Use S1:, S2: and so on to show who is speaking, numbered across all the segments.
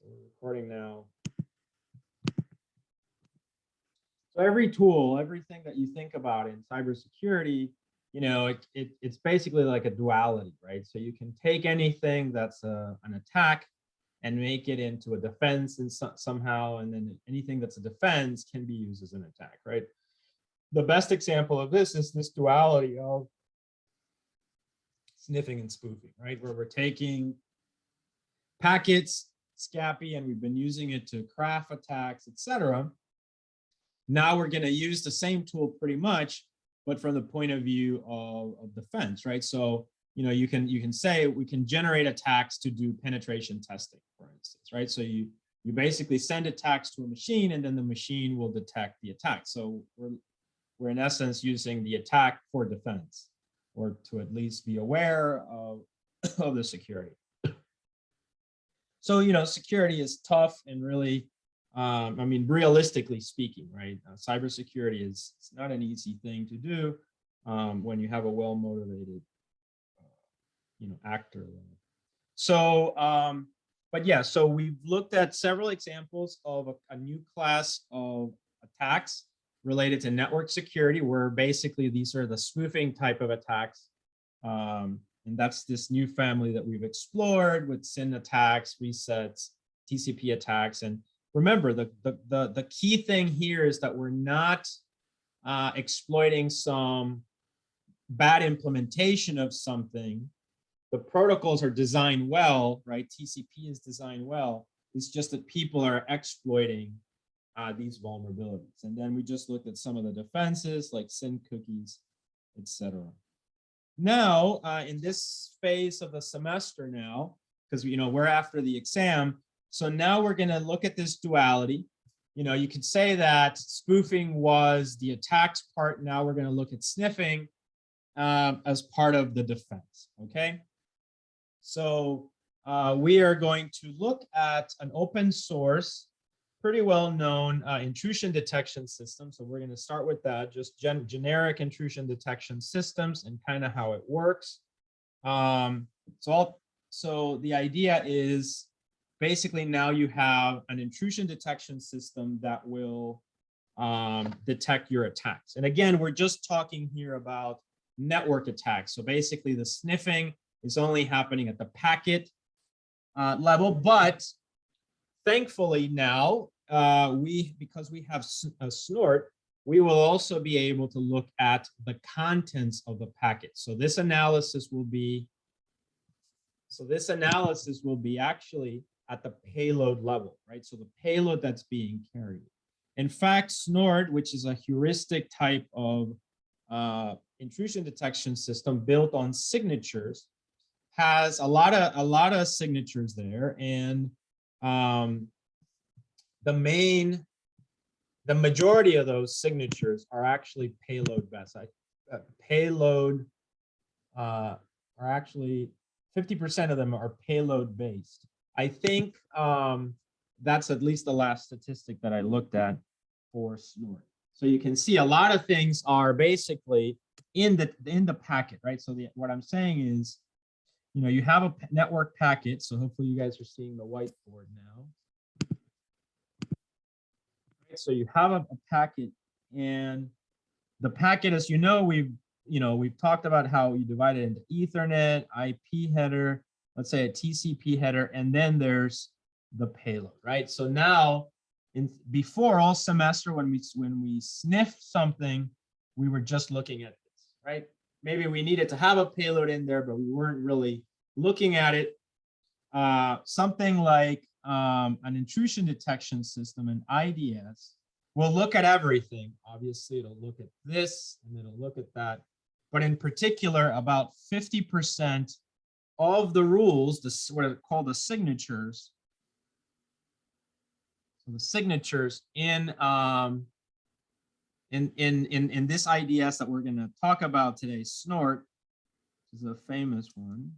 S1: So we're recording now. So every tool, everything that you think about in cybersecurity, you know, it's basically like a duality, right? So you can take anything that's an attack and make it into a defense and somehow, and then anything that's a defense can be used as an attack, right? The best example of this is this duality of sniffing and spoofing, right? Where we're taking packets, SCAPI, and we've been using it to craft attacks, etc. Now we're going to use the same tool pretty much, but from the point of view of defense, right? So, you know, you can say we can generate attacks to do penetration testing, for instance, right? So you basically send attacks to a machine, and then the machine will detect the attack. So we're in essence using the attack for defense, or to at least be aware of the security. So, you know, security is tough and really, I mean, realistically speaking, right? Cybersecurity it's not an easy thing to do when you have a well-motivated, you know, actor. So, but yeah, so we've looked at several examples of a new class of attacks related to network security, where basically these are the spoofing type of attacks. And that's this new family that we've explored with SYN attacks, resets, TCP attacks. And remember, the key thing here is that we're not exploiting some bad implementation of something. The protocols are designed well, right? TCP is designed well. It's just that people are exploiting these vulnerabilities. And then we just looked at some of the defenses like SYN cookies, etc. Now, in this phase of the semester now, because you know we're after the exam, so now we're going to look at this duality. You know, you could say that spoofing was the attacks part. Now we're going to look at sniffing as part of the defense. Okay, so we are going to look at an open source, pretty well known intrusion detection system. So we're going to start with that, just generic intrusion detection systems and kind of how it works. So the idea is basically now you have an intrusion detection system that will detect your attacks. And again, we're just talking here about network attacks. So basically the sniffing is only happening at the packet level, but thankfully now, because we have a Snort, we will also be able to look at the contents of the packet. So this analysis will be actually at the payload level, right? So the payload that's being carried. In fact, Snort, which is a heuristic type of intrusion detection system built on signatures, has a lot of signatures there, and the majority of those signatures are actually payload based. Are actually 50% of them are payload based. I think that's at least the last statistic that I looked at for Snort. So you can see a lot of things are basically in the packet, right? So what I'm saying is, you know, you have a network packet. So hopefully you guys are seeing the whiteboard now. So you have a packet, and the packet, as you know, we've talked about how you divide it into Ethernet, IP header, let's say a TCP header, and then there's the payload, right? So now, before all semester, when we sniff something, we were just looking at this, right? Maybe we needed to have a payload in there, but we weren't really looking at it. Something like an intrusion detection system, an IDS, will look at everything. Obviously, it'll look at this and it'll look at that. But in particular, about 50% of the rules, what are called the signatures. So the signatures in this IDS that we're going to talk about today, Snort, which is a famous one.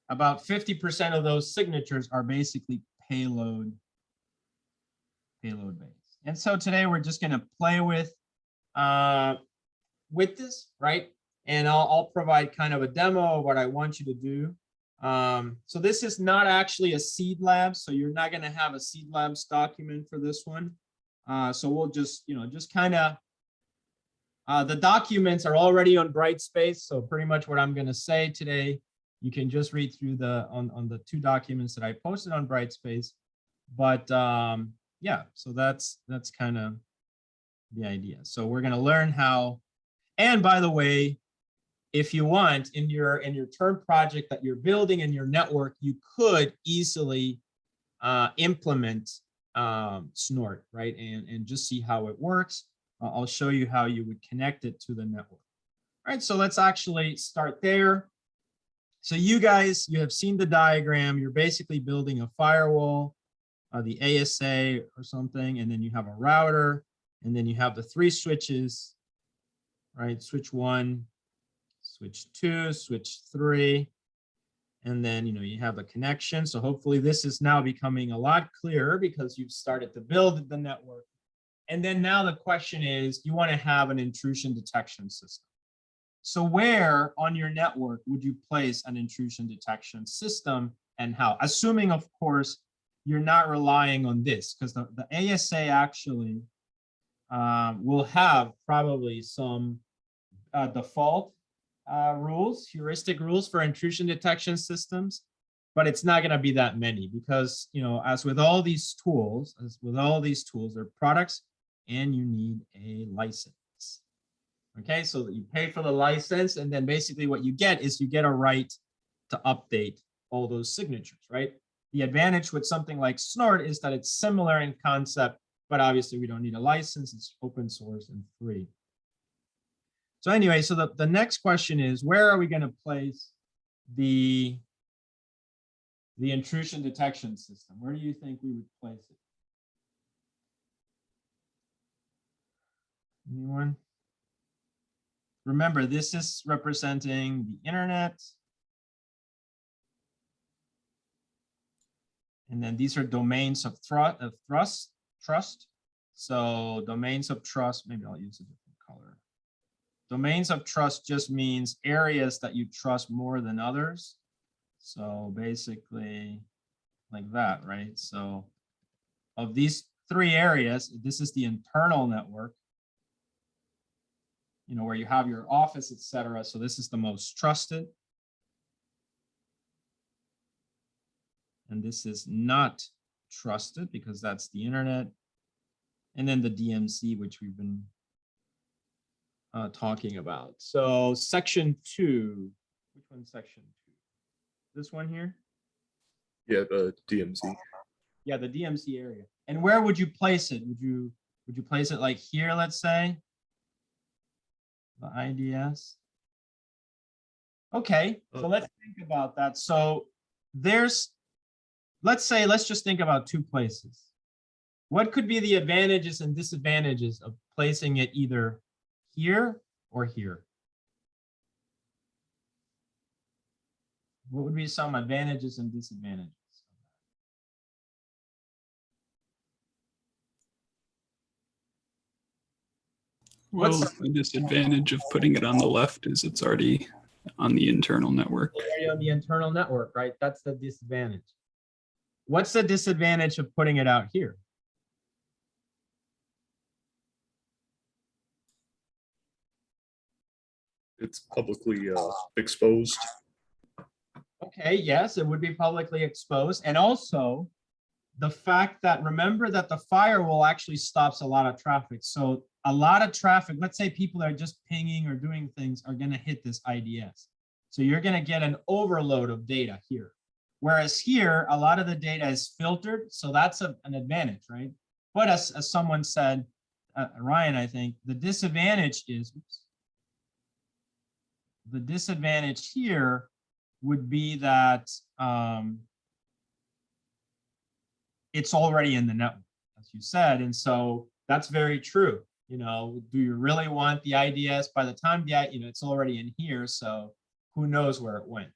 S1: About 50% of those signatures are basically payload based. And so today we're just going to play with with this, right? And I'll provide kind of a demo of what I want you to do. So this is not actually a seed lab, so you're not going to have a seed labs document for this one. So we'll just, just kind of, the documents are already on Brightspace. So pretty much what I'm going to say today, you can just read through on the 2 documents that I posted on Brightspace. But yeah, so that's kind of the idea. So we're going to learn how, and by the way, if you want, in your term project that you're building in your network, you could easily implement Snort, right? And just see how it works. I'll show you how you would connect it to the network. All right, so let's actually start there. So you guys, you have seen the diagram. You're basically building a firewall, the ASA or something, and then you have a router, and then you have the 3 switches, right? Switch 1, switch 2, switch 3, and then you have a connection. So hopefully this is now becoming a lot clearer because you've started to build the network. And then now the question is, you want to have an intrusion detection system. So where on your network would you place an intrusion detection system and how? Assuming, of course, you're not relying on this, because the ASA actually will have probably some default rules, heuristic rules for intrusion detection systems, but it's not going to be that many because, as with all these tools, they're products and you need a license. Okay, so you pay for the license, and then basically what you get is you get a right to update all those signatures, right? The advantage with something like Snort is that it's similar in concept, but obviously we don't need a license. It's open source and free. So anyway, so the next question is, where are we going to place the intrusion detection system? Where do you think we would place it? Anyone? Remember, this is representing the internet. And then these are domains of trust. So domains of trust, maybe I'll use a different color. Domains of trust just means areas that you trust more than others. So basically like that, right? So of these 3 areas, this is the internal network, where you have your office, etc. So this is the most trusted. And this is not trusted because that's the internet. And then the DMZ, which we've been talking about. So section 2, which one's section 2? This one here?
S2: Yeah, the DMZ.
S1: Yeah, the DMZ area. And where would you place it? Would you place it like here, let's say? The IDS. Okay, so let's think about that. So let's just think about 2 places. What could be the advantages and disadvantages of placing it either here or here? What would be some advantages and disadvantages?
S3: Well, the disadvantage of putting it on the left is it's already on the internal network.
S1: Already on the internal network, right? That's the disadvantage. What's the disadvantage of putting it out here?
S2: It's publicly exposed.
S1: Okay, yes, it would be publicly exposed. And also the fact that, remember that the firewall actually stops a lot of traffic. So a lot of traffic, let's say people that are just pinging or doing things, are going to hit this IDS. So you're going to get an overload of data here. Whereas here, a lot of the data is filtered. So that's an advantage, right? But as someone said, Ryan, I think the disadvantage is, the disadvantage here would be that it's already in the network, as you said. And so that's very true. Do you really want the IDS? By the time it's already in here, so who knows where it went?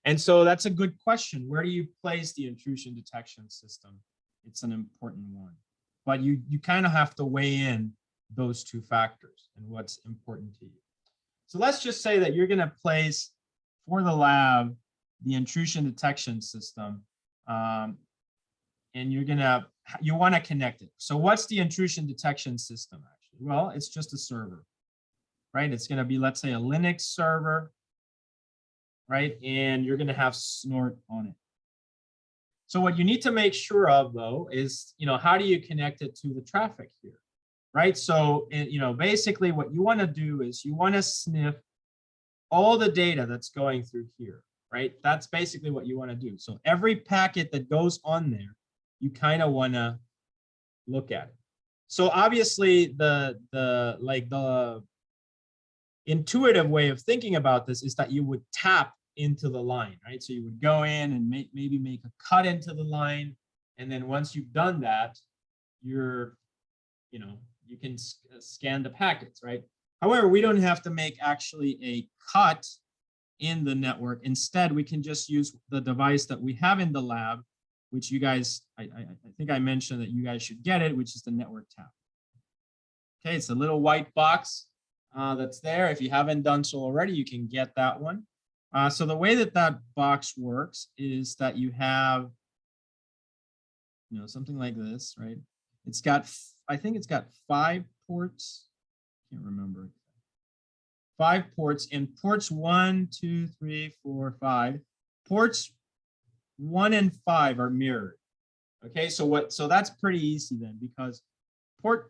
S1: And so that's a good question. Where do you place the intrusion detection system? It's an important one. But you kind of have to weigh in those 2 factors and what's important to you. So let's just say that you're going to place for the lab the intrusion detection system, and you want to connect it. So what's the intrusion detection system actually? Well, it's just a server, right? It's going to be, let's say, a Linux server, right? And you're going to have Snort on it. So what you need to make sure of, though, is, how do you connect it to the traffic here, right? So, basically what you want to do is you want to sniff all the data that's going through here, right? That's basically what you want to do. So every packet that goes on there, you kind of want to look at it. So obviously the intuitive way of thinking about this is that you would tap into the line, right? So you would go in and maybe make a cut into the line. And then once you've done that, you can scan the packets, right? However, we don't have to make actually a cut in the network. Instead, we can just use the device that we have in the lab, which you guys, I think I mentioned that you guys should get it, which is the network tap. Okay, it's a little white box that's there. If you haven't done so already, you can get that one. So the way that box works is that you have, something like this, right? It's got, I think it's got 5 ports. Can't remember. 5 ports, and ports 1, 2, 3, 4, 5. Ports 1 and 5 are mirrored. Okay, so that's pretty easy then, because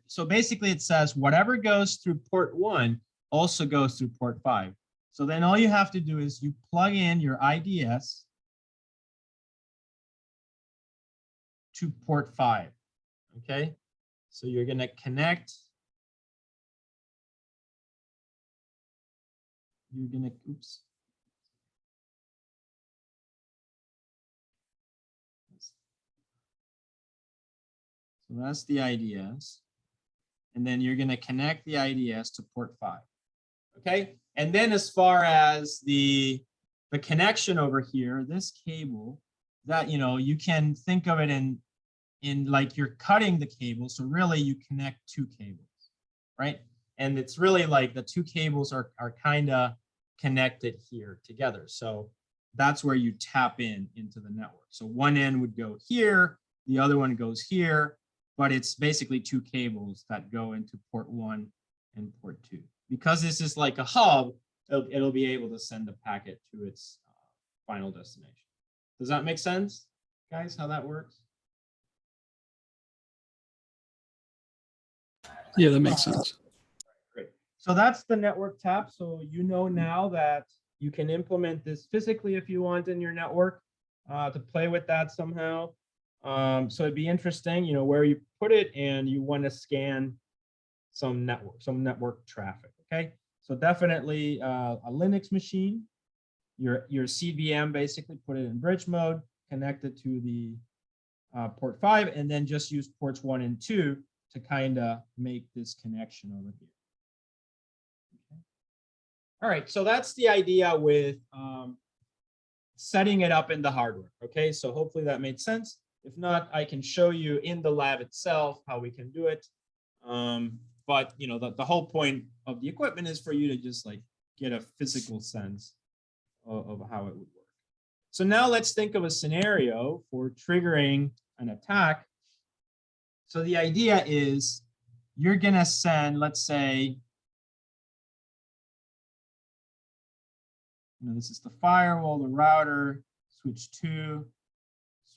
S1: so basically it says whatever goes through port 1 also goes through port 5. So then all you have to do is you plug in your IDS to port 5. Okay, so you're going to connect. You're going to, oops. So that's the IDS. And then you're going to connect the IDS to port 5. Okay, and then as far as the connection over here, this cable, that you can think of it in like you're cutting the cable. So really you connect 2 cables, right? And it's really like the 2 cables are kind of connected here together. So that's where you tap into the network. So one end would go here, the other one goes here, but it's basically 2 cables that go into port 1 and port 2. Because this is like a hub, it'll be able to send the packet to its final destination. Does that make sense, guys, how that works?
S3: Yeah, that makes sense.
S1: Great. So that's the network tap. So now that you can implement this physically if you want in your network to play with that somehow. So it'd be interesting, where you put it, and you want to scan some network traffic. Okay, so definitely a Linux machine, your CVM, basically put it in bridge mode, connect it to the port 5, and then just use ports 1 and 2 to kind of make this connection over here. Okay. All right, so that's the idea with setting it up in the hardware. Okay, so hopefully that made sense. If not, I can show you in the lab itself how we can do it. But the whole point of the equipment is for you to just like get a physical sense of how it would work. So now let's think of a scenario for triggering an attack. So the idea is you're gonna send, let's say, this is the firewall, the router, switch 2,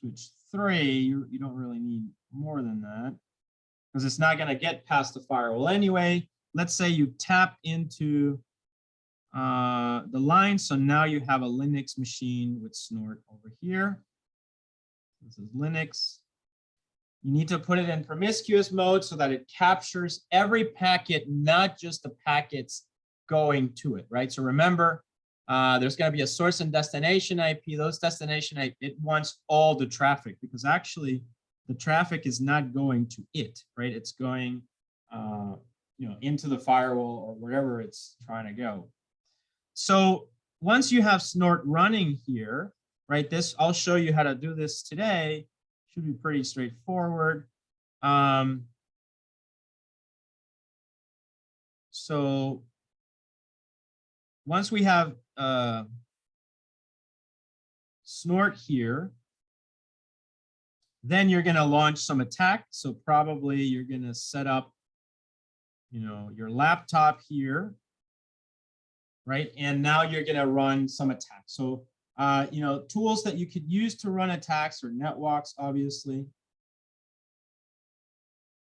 S1: switch 3. You don't really need more than that, because it's not going to get past the firewall anyway. Let's say you tap into the line. So now you have a Linux machine with Snort over here. This is Linux. You need to put it in promiscuous mode so that it captures every packet, not just the packets going to it, right? So remember, there's going to be a source and destination IP. Those destination IP, it wants all the traffic, because actually the traffic is not going to it, right? It's going, into the firewall or wherever it's trying to go. So once you have Snort running here, right? I'll show you how to do this today. Should be pretty straightforward. So once we have Snort here, then you're going to launch some attack. So probably you're going to set up, your laptop here, right? And now you're going to run some attacks. So, tools that you could use to run attacks are netwalks, obviously.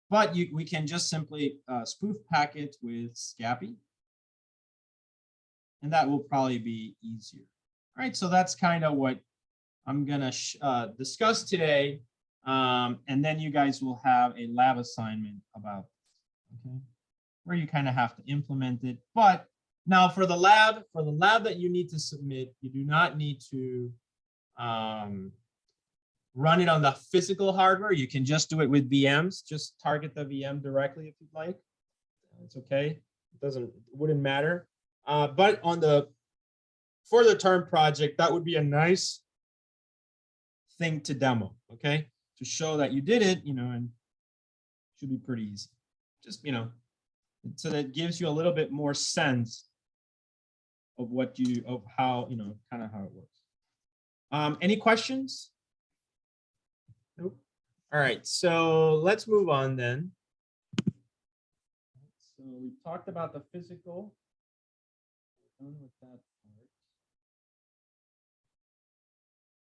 S1: But we can just simply spoof packet with Scapy. And that will probably be easier. All right, so that's kind of what I'm going to discuss today. And then you guys will have a lab assignment about this, okay, where you kind of have to implement it. But now for the lab that you need to submit, you do not need to run it on the physical hardware. You can just do it with VMs. Just target the VM directly if you'd like. It's okay. It wouldn't matter. But for the term project, that would be a nice thing to demo, okay? To show that you did it, and it should be pretty easy. Just, so that it gives you a little bit more sense of how, kind of how it works. Any questions? Nope. All right, so let's move on then. So we talked about the physical. We're done with that part.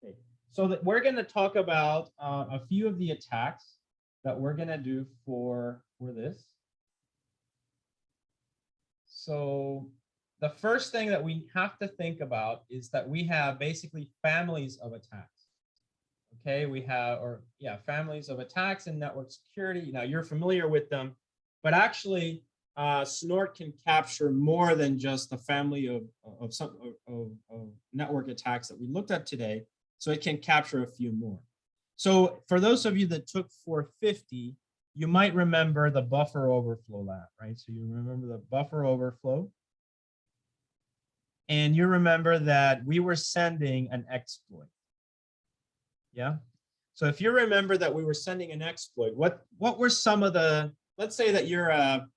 S1: Okay, so that we're going to talk about a few of the attacks that we're going to do for this. So the first thing that we have to think about is that we have basically families of attacks. Okay, we have, families of attacks in network security. Now you're familiar with them, but actually Snort can capture more than just the family of network attacks that we looked at today. So it can capture a few more. So for those of you that took 450, you might remember the buffer overflow lab, right? So you remember the buffer overflow. And you remember that we were sending an exploit. Yeah. So if you remember that we were sending an exploit, what were some of the, let's say that you're an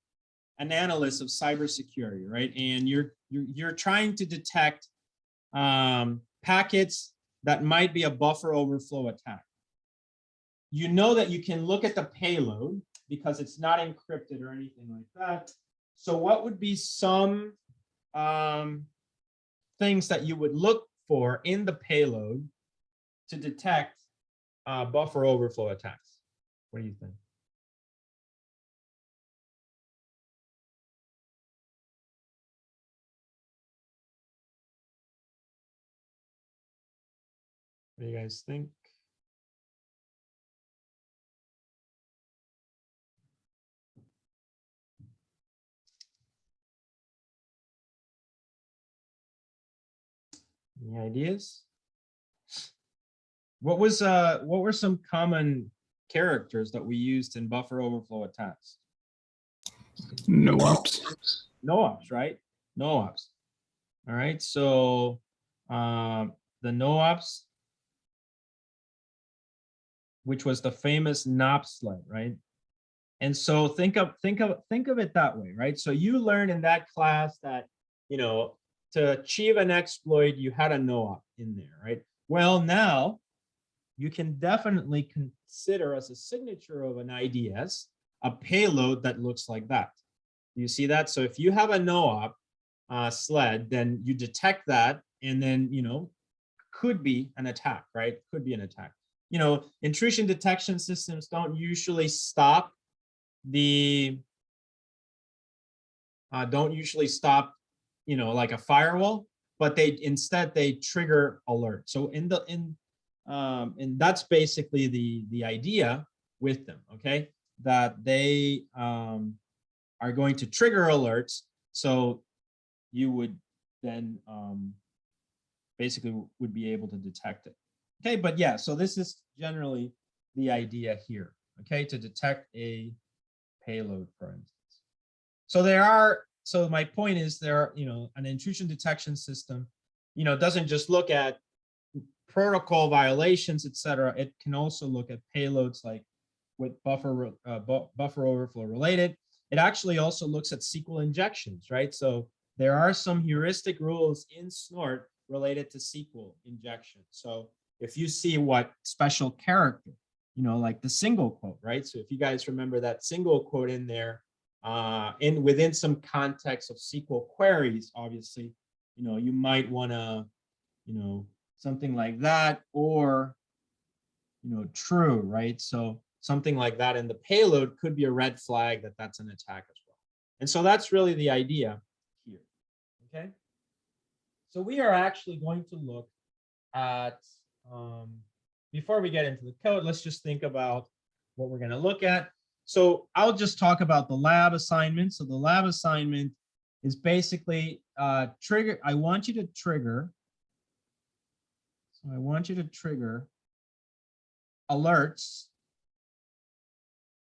S1: analyst of cybersecurity, right? And you're trying to detect packets that might be a buffer overflow attack. You know that you can look at the payload because it's not encrypted or anything like that. So what would be some things that you would look for in the payload to detect buffer overflow attacks? What do you think? What do you guys think? Any ideas? What were some common characters that we used in buffer overflow attacks?
S3: No ops.
S1: No ops, right? No ops. All right. So the no ops, which was the famous NOP sled, right? And so think of it that way, right? So you learned in that class that, to achieve an exploit, you had a no op in there, right? Well, now you can definitely consider as a signature of an IDS a payload that looks like that. You see that? So if you have a no op sled, then you detect that, and then could be an attack, right? Could be an attack. Intrusion detection systems don't usually stop like a firewall, but instead they trigger alert. So and that's basically the idea with them, okay? That they are going to trigger alerts, so you would then basically would be able to detect it. Okay, but yeah, so this is generally the idea here, okay, to detect a payload, for instance. So my point is an intrusion detection system, doesn't just look at protocol violations, etc. It can also look at payloads like with buffer overflow related. It actually also looks at SQL injections, right? So there are some heuristic rules in Snort related to SQL injection. So if you see what special character, like the single quote, right? So if you guys remember that single quote in there, within some context of SQL queries, obviously, you might want to, something like that, or, true, right? So something like that in the payload could be a red flag that that's an attack as well. And so that's really the idea here, okay? So we are actually going to look at, before we get into the code, let's just think about what we're going to look at. So I'll just talk about the lab assignment. So the lab assignment is basically trigger. I want you to trigger alerts.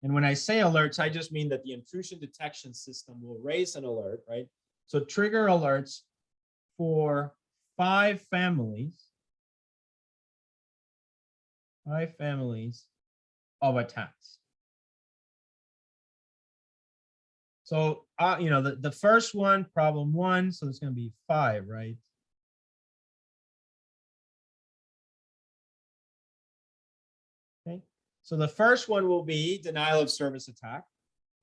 S1: And when I say alerts, I just mean that the intrusion detection system will raise an alert, right? So trigger alerts for 5 families of attacks. So, the first one, problem 1, so it's going to be 5, right? Okay. So the first one will be denial of service attack,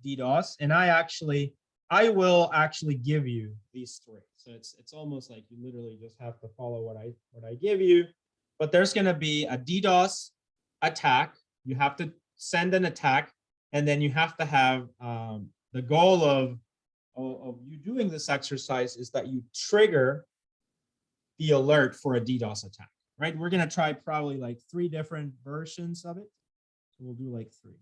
S1: DDoS, and I will actually give you these 3. So it's almost like you literally just have to follow what I give you. But there's going to be a DDoS attack. You have to send an attack, and then you have to have the goal of you doing this exercise is that you trigger the alert for a DDoS attack, right? We're going to try probably like 3 different versions of it. So we'll do like 3.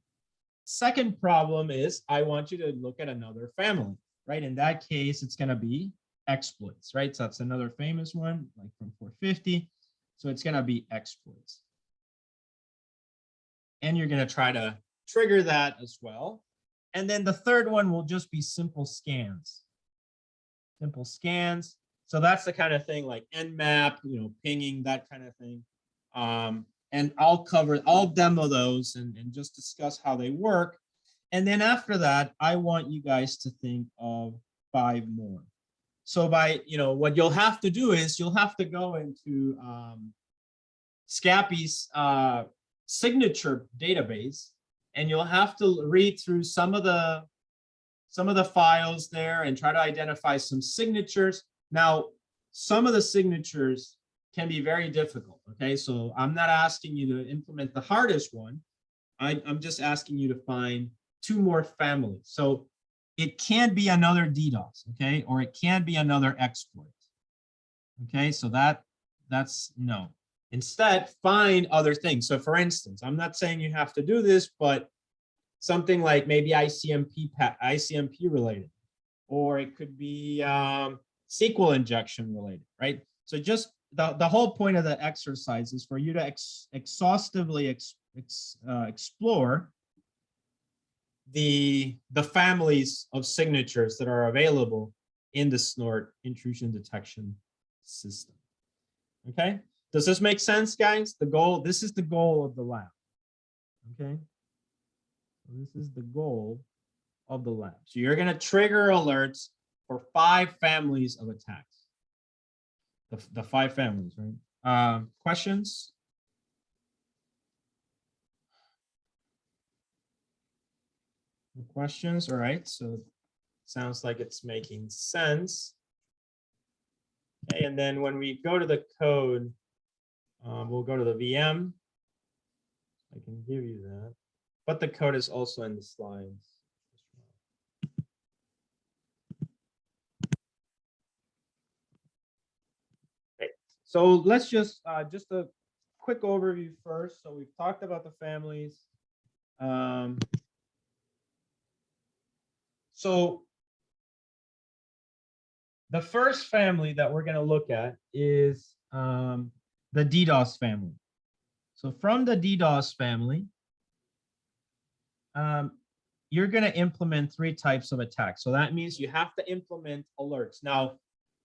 S1: Second problem is I want you to look at another family, right? In that case, it's going to be exploits, right? So that's another famous one, like from 450. So it's going to be exploits. And you're going to try to trigger that as well. And then the third one will just be simple scans. Simple scans. So that's the kind of thing like nmap, pinging, that kind of thing. And I'll demo those and just discuss how they work. And then after that, I want you guys to think of 5 more. So what you'll have to do is you'll have to go into Scapy's signature database, and you'll have to read through some of the files there and try to identify some signatures. Now, some of the signatures can be very difficult, okay? So I'm not asking you to implement the hardest one. I'm just asking you to find 2 more families. So it can be another DDoS, okay? Or it can be another exploit, okay? So that's no. Instead, find other things. So for instance, I'm not saying you have to do this, but something like maybe ICMP related, or it could be SQL injection related, right? So just the whole point of the exercise is for you to exhaustively explore the families of signatures that are available in the Snort intrusion detection system. Okay, does this make sense, guys? This is the goal of the lab. Okay, so this is the goal of the lab. So you're going to trigger alerts for 5 families of attacks. The 5 families, right? Questions? Questions? All right. So sounds like it's making sense. Okay, and then when we go to the code, we'll go to the VM. I can give you that, but the code is also in the slides. Okay, so let's just a quick overview first. So we've talked about the families. So the first family that we're going to look at is the DDoS family. So from the DDoS family, you're going to implement 3 types of attacks. So that means you have to implement alerts. Now,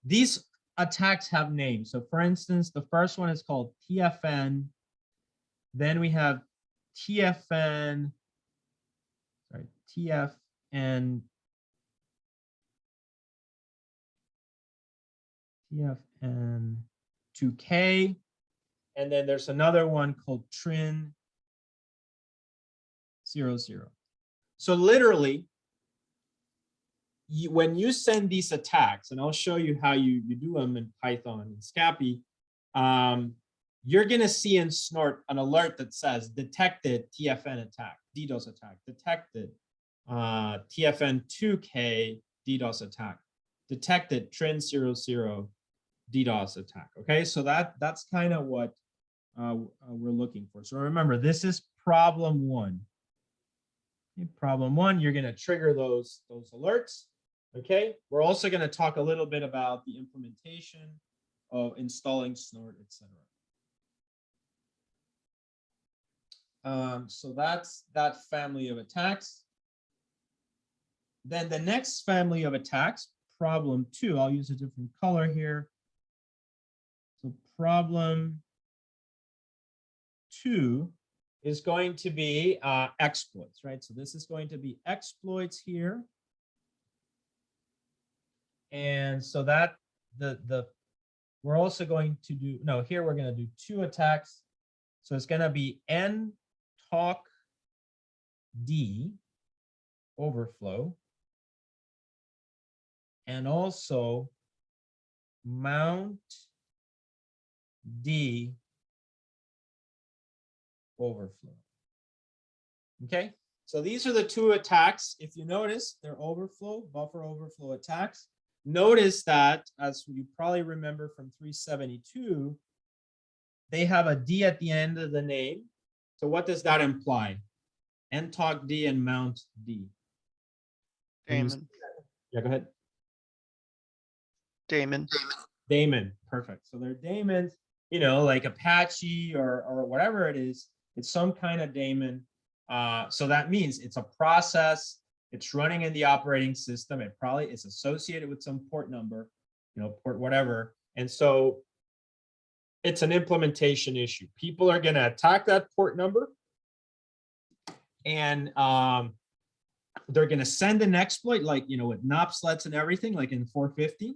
S1: these attacks have names. So for instance, the first one is called TFN. Then we have TFN TFN2K. And then there's another one called Trin 00. So literally, when you send these attacks, and I'll show you how you do them in Python and Scapy, you're going to see in Snort an alert that says detected TFN attack, DDoS attack, detected TFN2K DDoS attack, detected Trin 00 DDoS attack. Okay, so that's kind of what we're looking for. So remember, this is problem one. Okay, problem one, you're going to trigger those alerts. Okay, we're also going to talk a little bit about the implementation of installing Snort, etc. So that's that family of attacks. Then the next family of attacks, problem two, I'll use a different color here. So problem two is going to be exploits, right? So this is going to be exploits here. And so that we're also going to do, no, here we're going to do two attacks. So it's going to be N-talk-D overflow and also mount-D overflow. Okay, so these are the two attacks. If you notice, they're overflow, buffer overflow attacks. Notice that, as you probably remember from 372, they have a D at the end of the name. So what does that imply? N-talk-D and mount-D.
S4: Daemon.
S1: Yeah, go ahead.
S4: Daemon.
S1: Daemon, perfect. So they're daemons, you know, like Apache or whatever it is. It's some kind of daemon. So that means it's a process. It's running in the operating system. It probably is associated with some port number, you know, port whatever. And so it's an implementation issue. People are going to attack that port number, and they're going to send an exploit, like, you know, with NOPSLETs and everything, like in 450.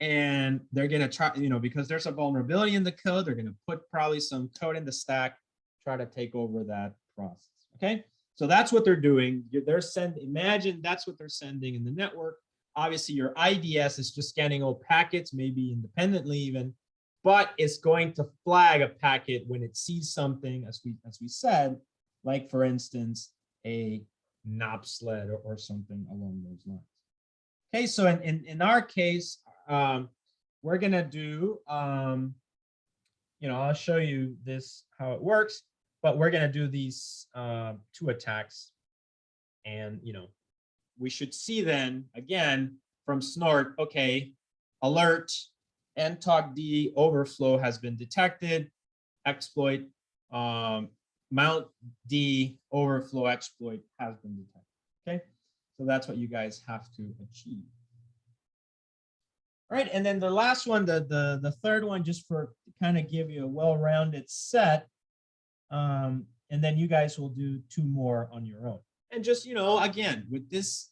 S1: And they're going to try, you know, because there's a vulnerability in the code, they're going to put probably some code in the stack, try to take over that process. Okay, so that's what they're doing. They're sending, imagine that's what they're sending in the network. Obviously, your IDS is just scanning all packets, maybe independently even, but it's going to flag a packet when it sees something, as we said, like for instance, a NOPSLET or something along those lines. Okay, so in our case, we're gonna do, you know, I'll show you this how it works, but we're gonna do these two attacks, and you know, we should see then again from Snort, okay, alert, N-talk-D overflow has been detected, exploit, mount-D overflow exploit has been detected. Okay, so that's what you guys have to achieve. All right, and then the last one, the third one, just for kind of give you a well-rounded set, and then you guys will do two more on your own. And just, you know, again, with this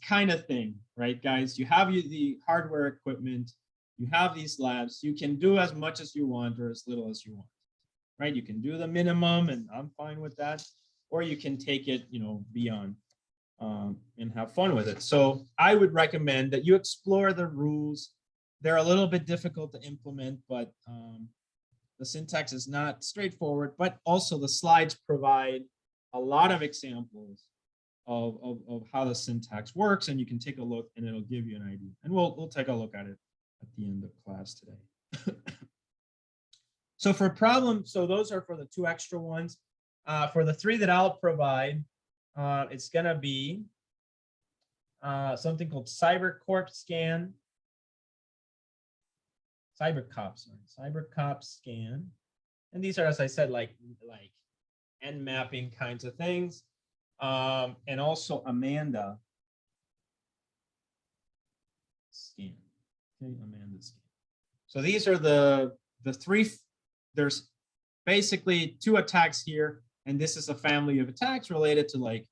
S1: kind of thing, right, guys, you have the hardware equipment, you have these labs, you can do as much as you want or as little as you want, right? You can do the minimum, and I'm fine with that, or you can take it, you know, beyond. And have fun with it. So I would recommend that you explore the rules. They're a little bit difficult to implement, but the syntax is not straightforward, but also the slides provide a lot of examples of how the syntax works, and you can take a look and it'll give you an idea. And we'll take a look at it at the end of class today. So for problems, so those are for the two extra ones. For the three that I'll provide, it's going to be something called CyberCop scan, CyberCop scan. And these are, as I said, like end mapping kinds of things. And also Amanda scan. Okay, Amanda scan. So these are the three. There's basically two attacks here. And this is a family of attacks related to like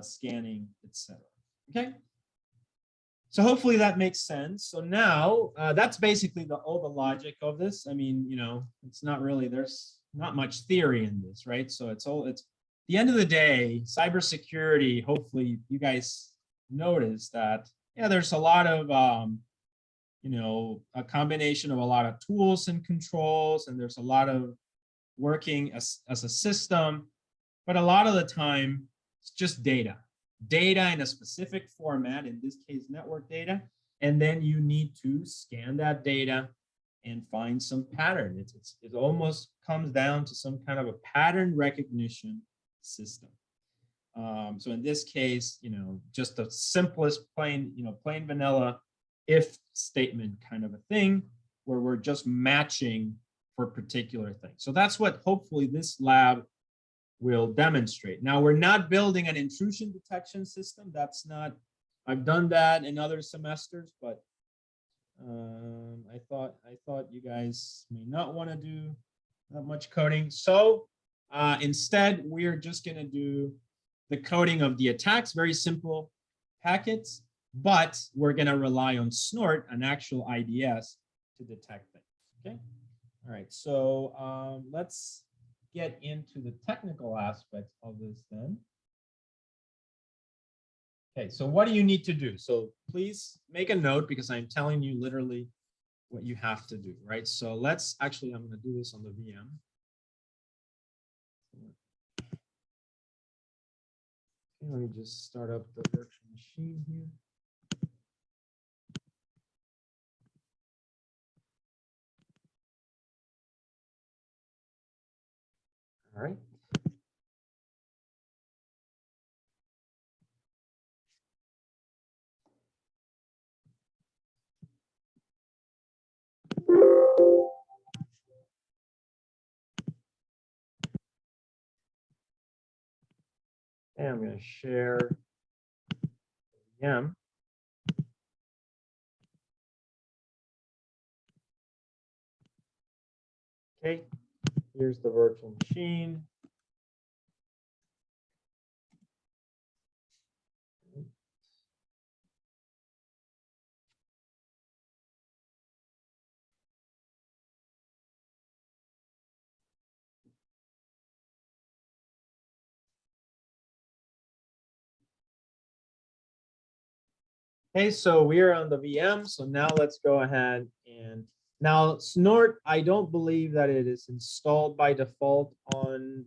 S1: scanning, etc. Okay. So hopefully that makes sense. So now that's basically all the logic of this. I mean, it's not really, there's not much theory in this, right? So it's the end of the day, cybersecurity, hopefully you guys notice that, yeah, there's a lot of, a combination of a lot of tools and controls, and there's a lot of working as a system, but a lot of the time it's just data in a specific format, in this case, network data. And then you need to scan that data and find some pattern. It almost comes down to some kind of a pattern recognition system. So in this case, just the simplest plain vanilla if statement kind of a thing, where we're just matching for particular things. So that's what hopefully this lab will demonstrate. Now, we're not building an intrusion detection system. That's not, I've done that in other semesters, but I thought you guys may not want to do that much coding. So instead, we're just going to do the coding of the attacks, very simple packets, but we're going to rely on Snort, an actual IDS, to detect things. Okay. All right. So let's get into the technical aspects of this then. Okay, so what do you need to do? So please make a note, because I'm telling you literally what you have to do, right? So let's actually, I'm going to do this on the VM. Okay, let me just start up the virtual machine here. All right. And I'm going to share VM. Okay, here's the virtual machine. Okay, so we are on the VM. So now let's go ahead and now Snort, I don't believe that it is installed by default on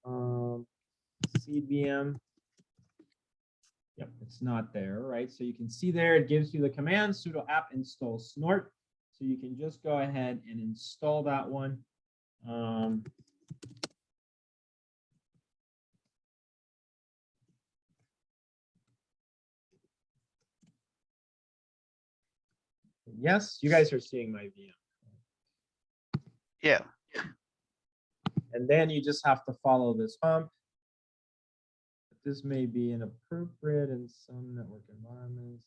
S1: CVM. Yep, it's not there, right? So you can see there, it gives you the command sudo apt install Snort. So you can just go ahead and install that one. Yes, you guys are seeing my VM.
S4: Yeah.
S1: And then you just have to follow this prompt. This may be inappropriate in some network environments.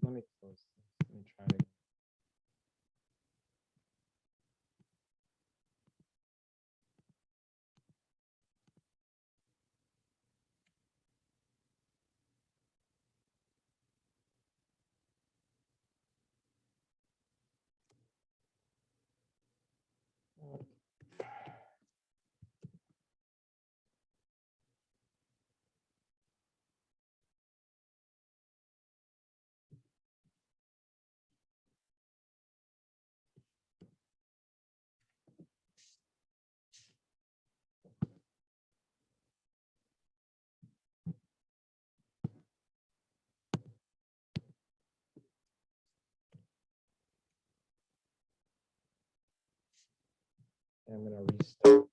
S1: Let me close this. Let me try it. I'm gonna restart.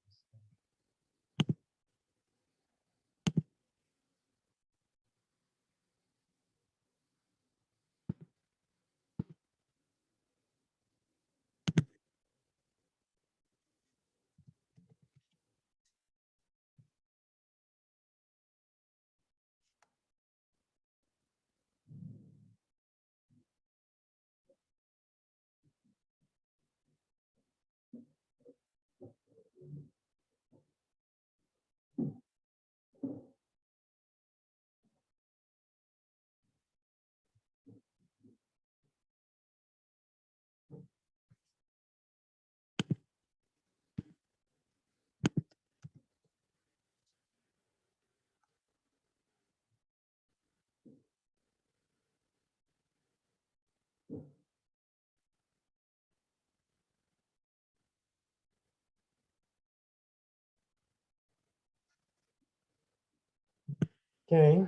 S1: Okay.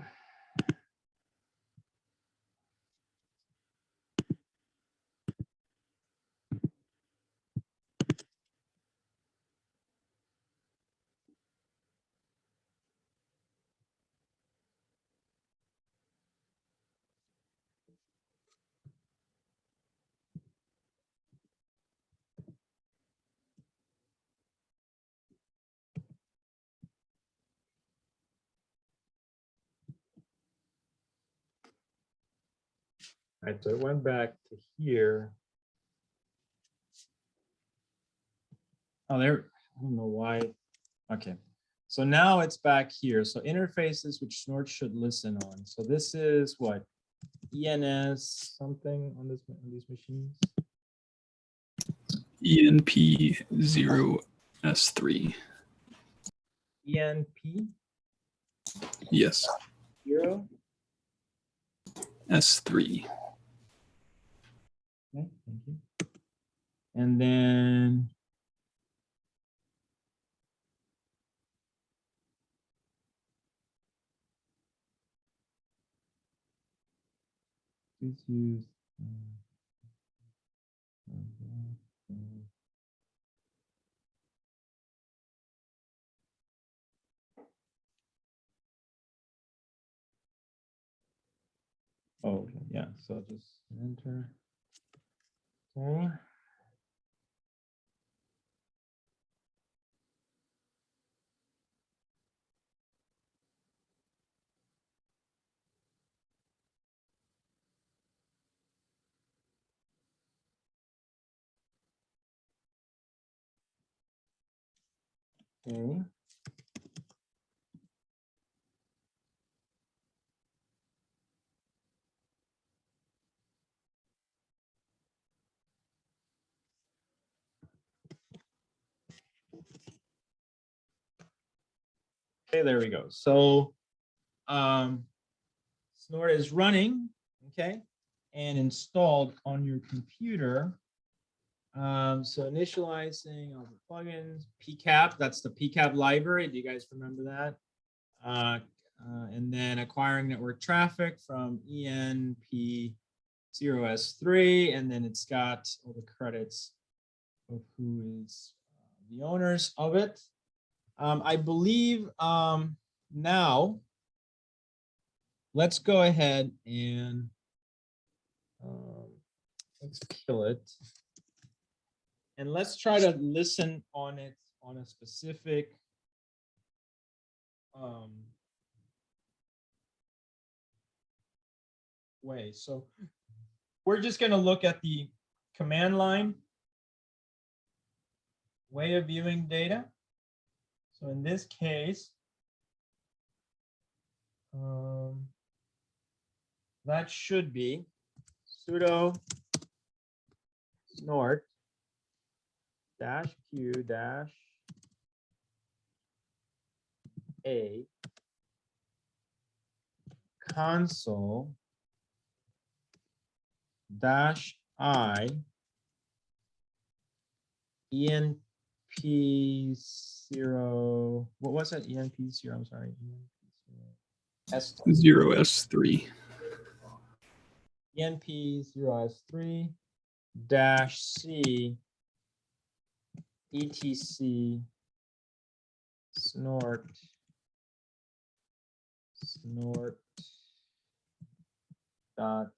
S1: All right, so it went back to here. Oh, there, I don't know why. Okay, so now it's back here. So interfaces which Snort should listen on. So this is what? ENS something on these machines?
S3: ENP0S3.
S1: ENP
S3: Yes,
S1: 0.
S3: S3.
S1: Okay, thank you. And then please use oh, okay, yeah, so just enter. Okay. Okay. Okay, there we go. So Snort is running, okay, and installed on your computer. So initializing all the plugins, PCAP, that's the PCAP library. Do you guys remember that? And then acquiring network traffic from ENP0S3, and then it's got all the credits of who is the owners of it. I believe now let's go ahead and let's kill it. And let's try to listen on it on a specific way. So we're just going to look at the command line way of viewing data. So in this case, that should be sudo snort -q -a console -i enp0, what was it? enp0, I'm sorry.
S3: Zero S3.
S1: enp0s3 -c etc snort dot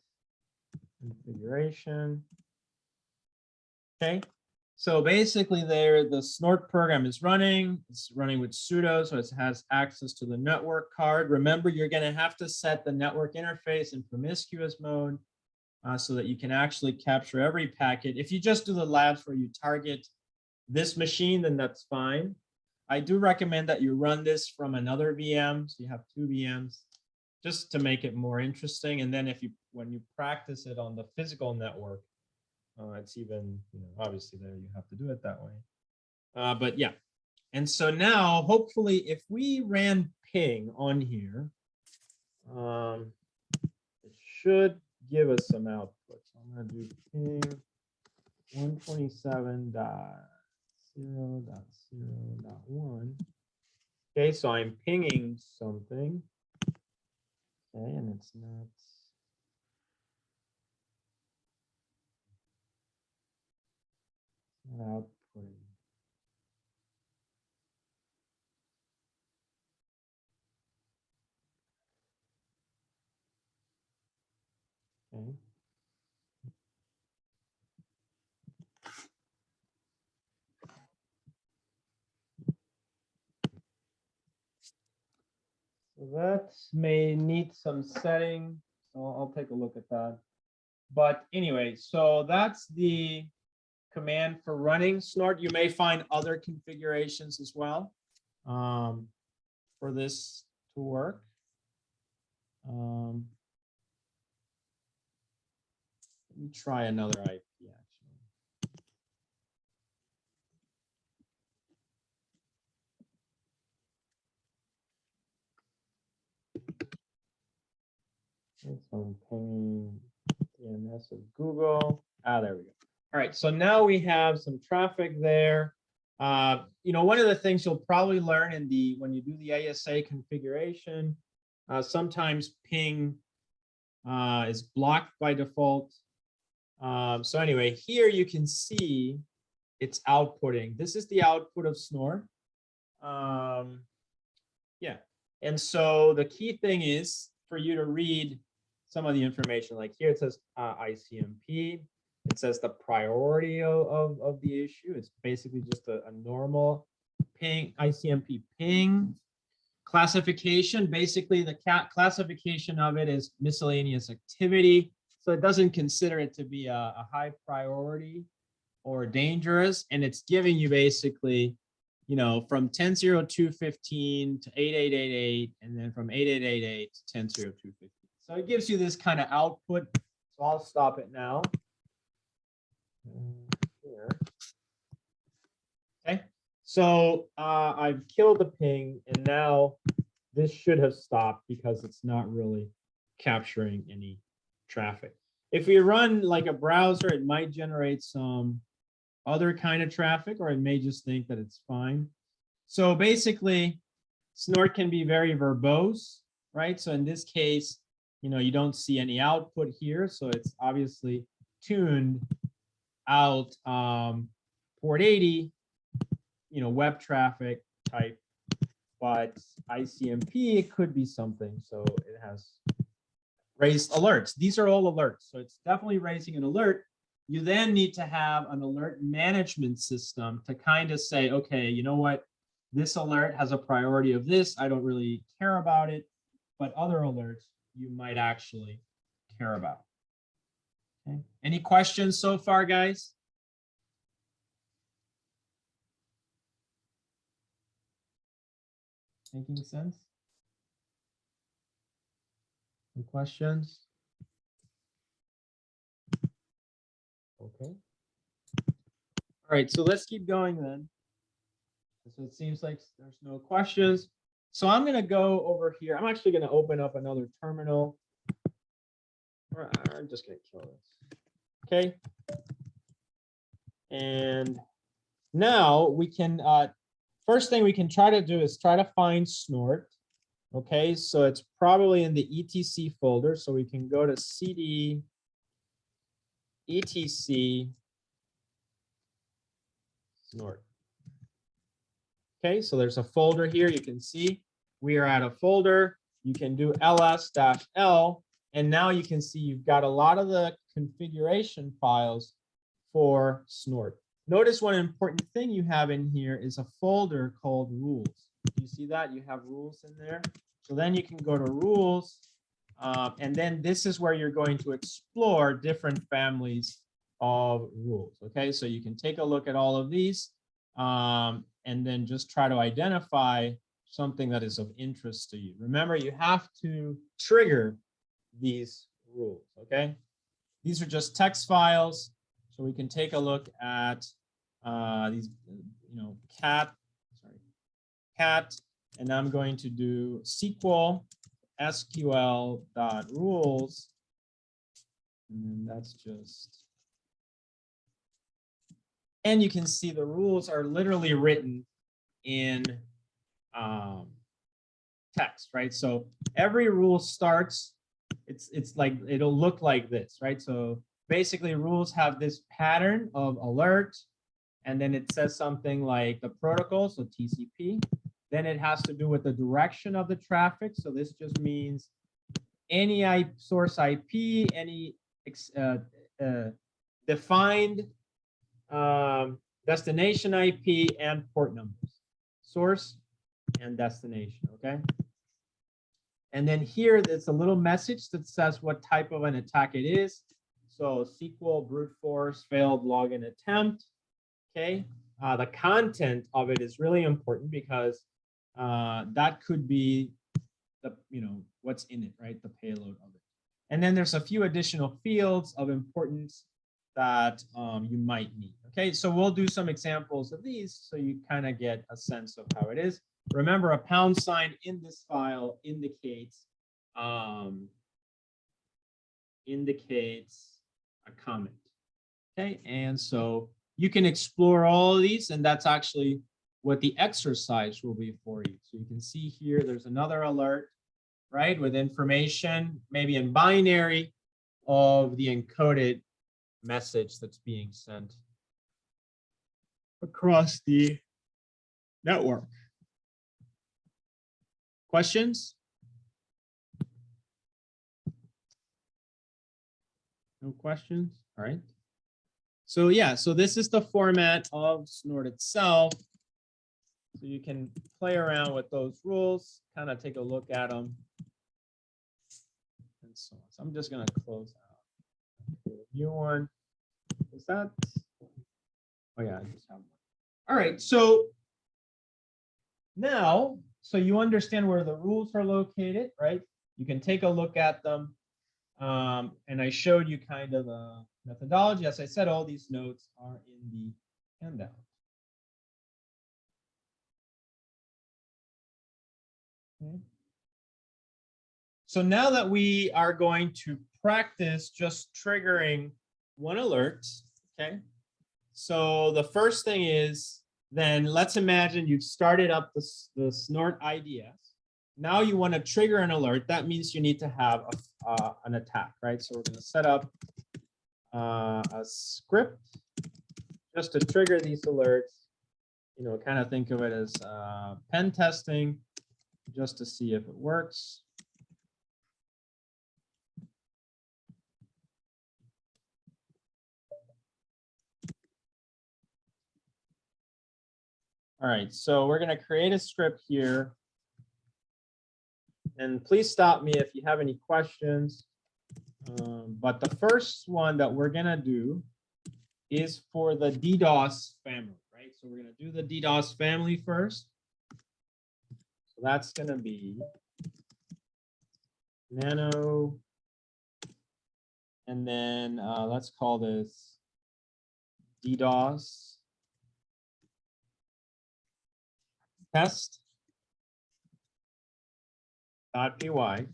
S1: configuration. Okay, so basically there the snort program is running. It's running with sudo, so it has access to the network card. Remember, you're going to have to set the network interface in promiscuous mode so that you can actually capture every packet. If you just do the labs where you target this machine, then that's fine. I do recommend that you run this from another VM, so you have 2 VMs, just to make it more interesting. And then when you practice it on the physical network, it's even, obviously there you have to do it that way. But yeah, and so now hopefully if we ran ping on here, it should give us some output. So I'm going to do ping 127.0.0.1. Okay, so I'm pinging something. Okay, and it's not outputting. Okay. So that may need some setting. So I'll take a look at that. But anyway, so that's the command for running Snort. You may find other configurations as well for this to work. Let me try another IP actually. So I'm pinging DNS of Google. There we go. All right, so now we have some traffic there. One of the things you'll probably learn when you do the ASA configuration, sometimes ping is blocked by default. So anyway, here you can see it's outputting. This is the output of Snort. Yeah, and so the key thing is for you to read some of the information. Like here it says ICMP. It says the priority of the issue. It's basically just a normal ping, ICMP ping. Classification, basically the classification of it is miscellaneous activity. So it doesn't consider it to be a high priority or dangerous. And it's giving you basically, from 10.02.15 to 8.8.8.8, and then from 8.8.8.8 to 10.02.15. So it gives you this kind of output. So I'll stop it now. Here. Okay, so I've killed the ping, and now this should have stopped because it's not really capturing any traffic. If we run like a browser, it might generate some other kind of traffic, or it may just think that it's fine. So basically, Snort can be very verbose, right? So in this case, you don't see any output here, so it's obviously tuned out port 80, web traffic type, but ICMP could be something. So it has raised alerts. These are all alerts. So it's definitely raising an alert. You then need to have an alert management system to kind of say, okay, you know what? This alert has a priority of this. I don't really care about it, but other alerts you might actually care about. Okay. Any questions so far, guys? Making sense? Any questions? Okay. All right, so let's keep going then. So it seems like there's no questions. So I'm going to go over here. I'm actually going to open up another terminal. I'm just going to kill this. Okay. And now we can, first thing we can try to do is try to find Snort. Okay, so it's probably in the etc folder. So we can go to cd etc Snort. Okay, so there's a folder here. You can see we are at a folder. You can do ls-l, and now you can see you've got a lot of the configuration files for Snort. Notice one important thing you have in here is a folder called rules. You see that? You have rules in there. So then you can go to rules, and then this is where you're going to explore different families of rules. Okay, so you can take a look at all of these. And then just try to identify something that is of interest to you. Remember, you have to trigger these rules, okay? These are just text files, so we can take a look at these, cat, and I'm going to do sql.rules, and that's just, and you can see the rules are literally written in text, right? So every rule starts, it's like, it'll look like this, right? So basically rules have this pattern of alert, and then it says something like the protocol, so TCP. Then it has to do with the direction of the traffic. So this just means any source IP, any defined destination IP and port numbers, source and destination, okay? And then here, there's a little message that says what type of an attack it is. So SQL, brute force, failed login attempt, okay? The content of it is really important because that could be the, what's in it, right? The payload of it. And then there's a few additional fields of importance that you might need. Okay, so we'll do some examples of these so you kind of get a sense of how it is. Remember, a pound sign in this file indicates a comment. Okay, and so you can explore all of these, and that's actually what the exercise will be for you. So you can see here, there's another alert, right, with information, maybe in binary, of the encoded message that's being sent across the network. Questions? No questions? All right. So yeah, so this is the format of Snort itself. So you can play around with those rules, kind of take a look at them, and so on. So I'm just going to close out. New one. Is that? Oh yeah, I just have one. All right, so now, so you understand where the rules are located, right? You can take a look at them. And I showed you kind of a methodology. As I said, all these notes are in the handout. Okay. So now that we are going to practice just triggering one alert, okay? So the first thing is, then let's imagine you've started up the Snort IDS. Now you want to trigger an alert. That means you need to have an attack, right? So we're going to set up a script just to trigger these alerts. Kind of think of it as pen testing, just to see if it works. All right, so we're going to create a script here. And please stop me if you have any questions. But the first one that we're gonna do is for the DDoS family, right? So we're gonna do the DDoS family first. So that's gonna be nano, and then let's call this DDoS test .py.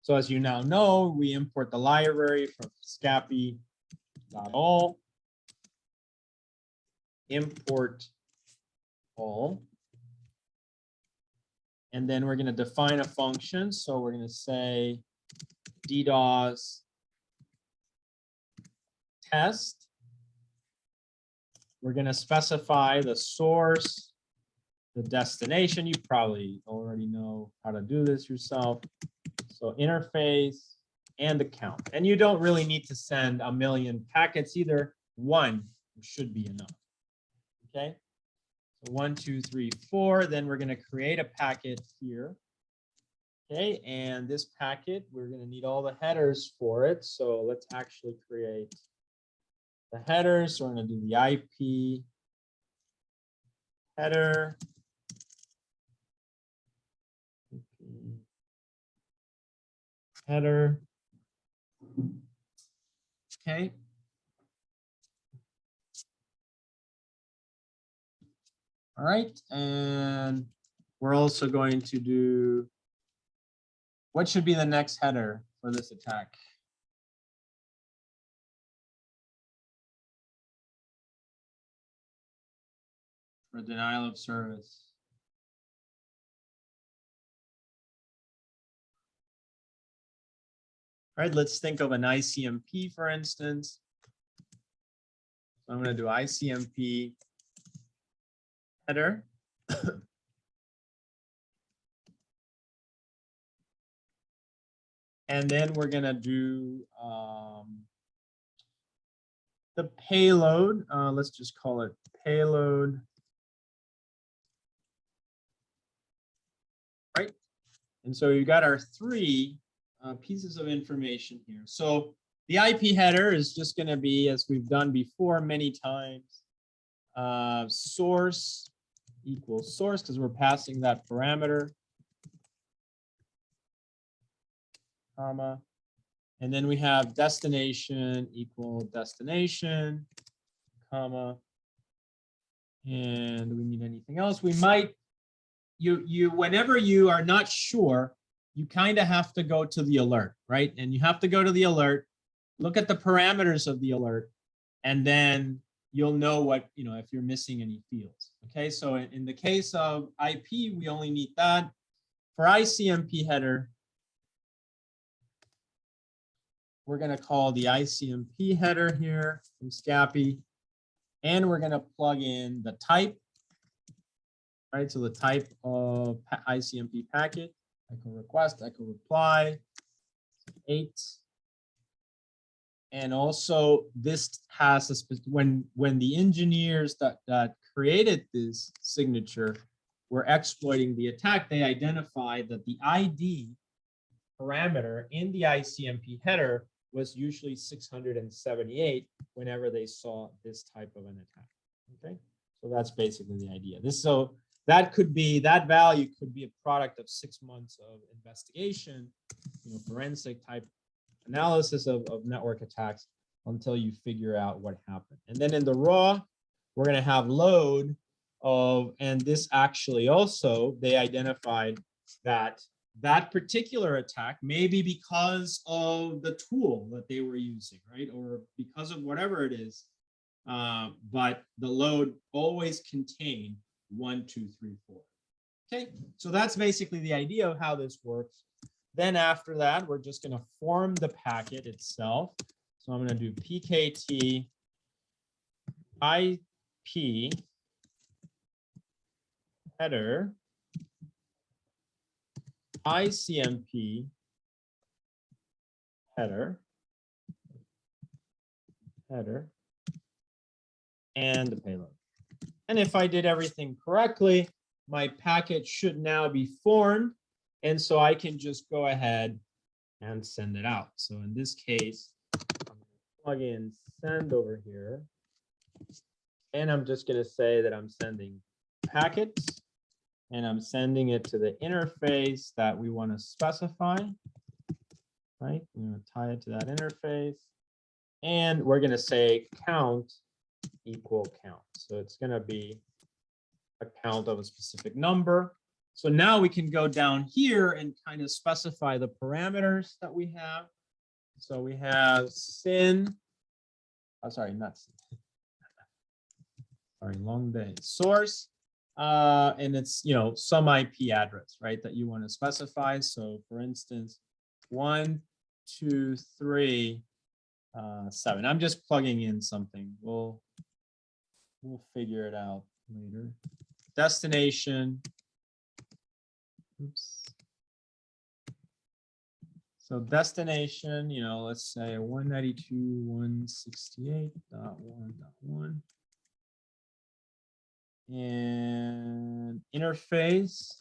S1: So as you now know, we import the library from scapy.all, import all, and then we're going to define a function. So we're going to say DDoS test. We're going to specify the source, the destination. You probably already know how to do this yourself. So interface and the count. And you don't really need to send a million packets either. One should be enough. Okay. So 1, 2, 3, 4. Then we're going to create a packet here. Okay. And this packet, we're going to need all the headers for it. So let's actually create the headers. So we're going to do the IP header. Header. Okay. All right. And we're also going to do, what should be the next header for this attack? For denial of service. All right, let's think of an ICMP, for instance. So I'm going to do ICMP header. And then we're going to do the payload. Let's just call it payload. Right. And so you got our three pieces of information here. So the IP header is just going to be, as we've done before many times, source equals source, because we're passing that parameter, comma, and then we have destination equal destination, comma, and do we need anything else? We might, whenever you are not sure, you kind of have to go to the alert, right? And you have to go to the alert, look at the parameters of the alert, and then you'll know what, if you're missing any fields. Okay, so in the case of IP, we only need that. For ICMP header, we're going to call the ICMP header here from Scapy, and we're going to plug in the type, right? So the type of ICMP packet. Echo request, echo reply, 8. And also this has a when the engineers that created this signature were exploiting the attack, they identified that the ID parameter in the ICMP header was usually 678 whenever they saw this type of an attack. Okay, so that's basically the idea. So that could be, that value could be a product of 6 months of investigation, forensic type analysis of network attacks until you figure out what happened. And then in the raw, we're going to have load of, and this actually also, they identified that that particular attack may be because of the tool that they were using, right? Or because of whatever it is. But the load always contained 1, 2, 3, 4. Okay, so that's basically the idea of how this works. Then after that, we're just going to form the packet itself. So I'm going to do pkt IP header ICMP header and the payload. And if I did everything correctly, my packet should now be formed. And so I can just go ahead and send it out. So in this case, I'm going to plug in send over here. And I'm just going to say that I'm sending packets, and I'm sending it to the interface that we want to specify. Right? We're going to tie it to that interface. And we're going to say count equal count. So it's going to be a count of a specific number. So now we can go down here and kind of specify the parameters that we have. So we have sin. Oh, sorry, not sin. Sorry, long day. Source. And it's, you know, some IP address, right, that you want to specify. So for instance, 1, 2, 3, 7. I'm just plugging in something. We'll figure it out later. Destination. Oops. So destination, you know, let's say 192.168.1.1. And interface.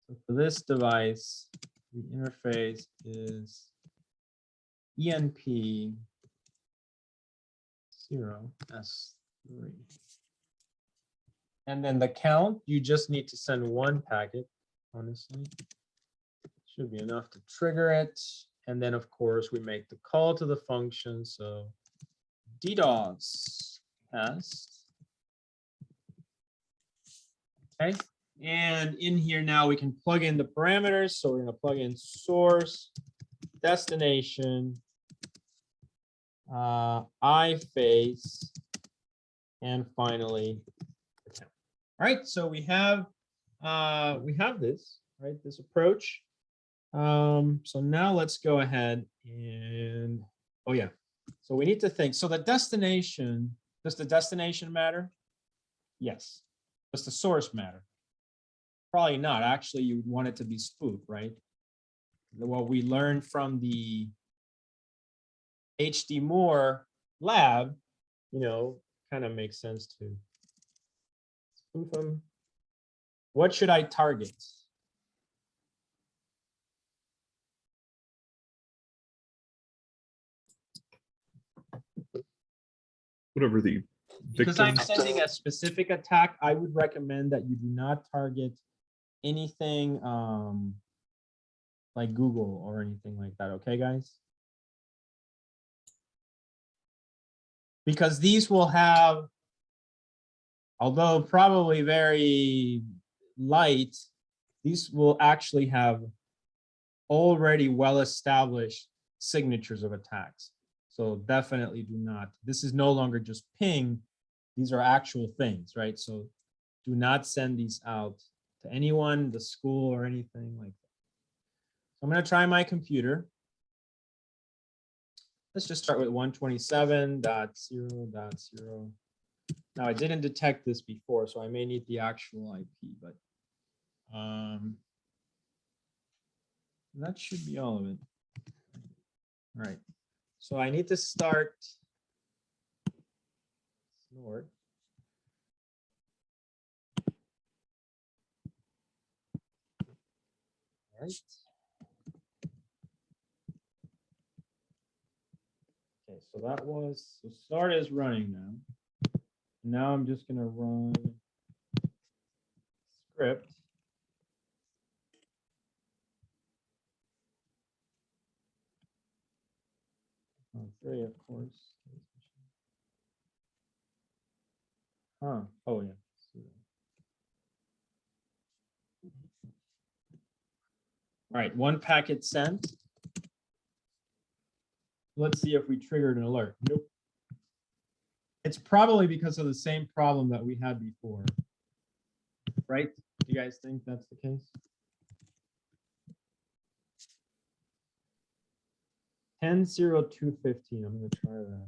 S1: So for this device, the interface is ENP 0S3. And then the count, you just need to send one packet, honestly. Should be enough to trigger it. And then, of course, we make the call to the function. So DDOS Test. Okay. And in here now we can plug in the parameters. So we're going to plug in source, destination, iFace, and finally the count. All right. So we have this, right? This approach. So now let's go ahead and, oh yeah. So we need to think, so the destination, does the destination matter? Yes. Does the source matter? Probably not. Actually, you would want it to be spoofed, right? What we learned from the Ph.D. Moore lab, you know, kind of makes sense to spoof them. What should I target?
S2: Whatever the
S1: Because I'm
S2: victim.
S1: sending a specific attack, I would recommend that you do not target anything like Google or anything like that. Okay, guys? Because these will have, although probably very light, these will actually have already well-established signatures of attacks. So definitely do not. This is no longer just ping. These are actual things, right? So do not send these out to anyone, the school, or anything like that. So I'm going to try my computer. Let's just start with 127.0.0. Now I didn't detect this before, so I may need the actual IP, but that should be all of it. All right. So I need to start Snort. All right. Okay, so that was, so Snort is running now. Now I'm just going to run script. Oh, 3, of course. Huh. Oh, yeah. All right, 1 packet sent. Let's see if we triggered an alert. Nope. It's probably because of the same problem that we had before. Right? Do you guys think that's the case? 10.02.15. I'm going to try that.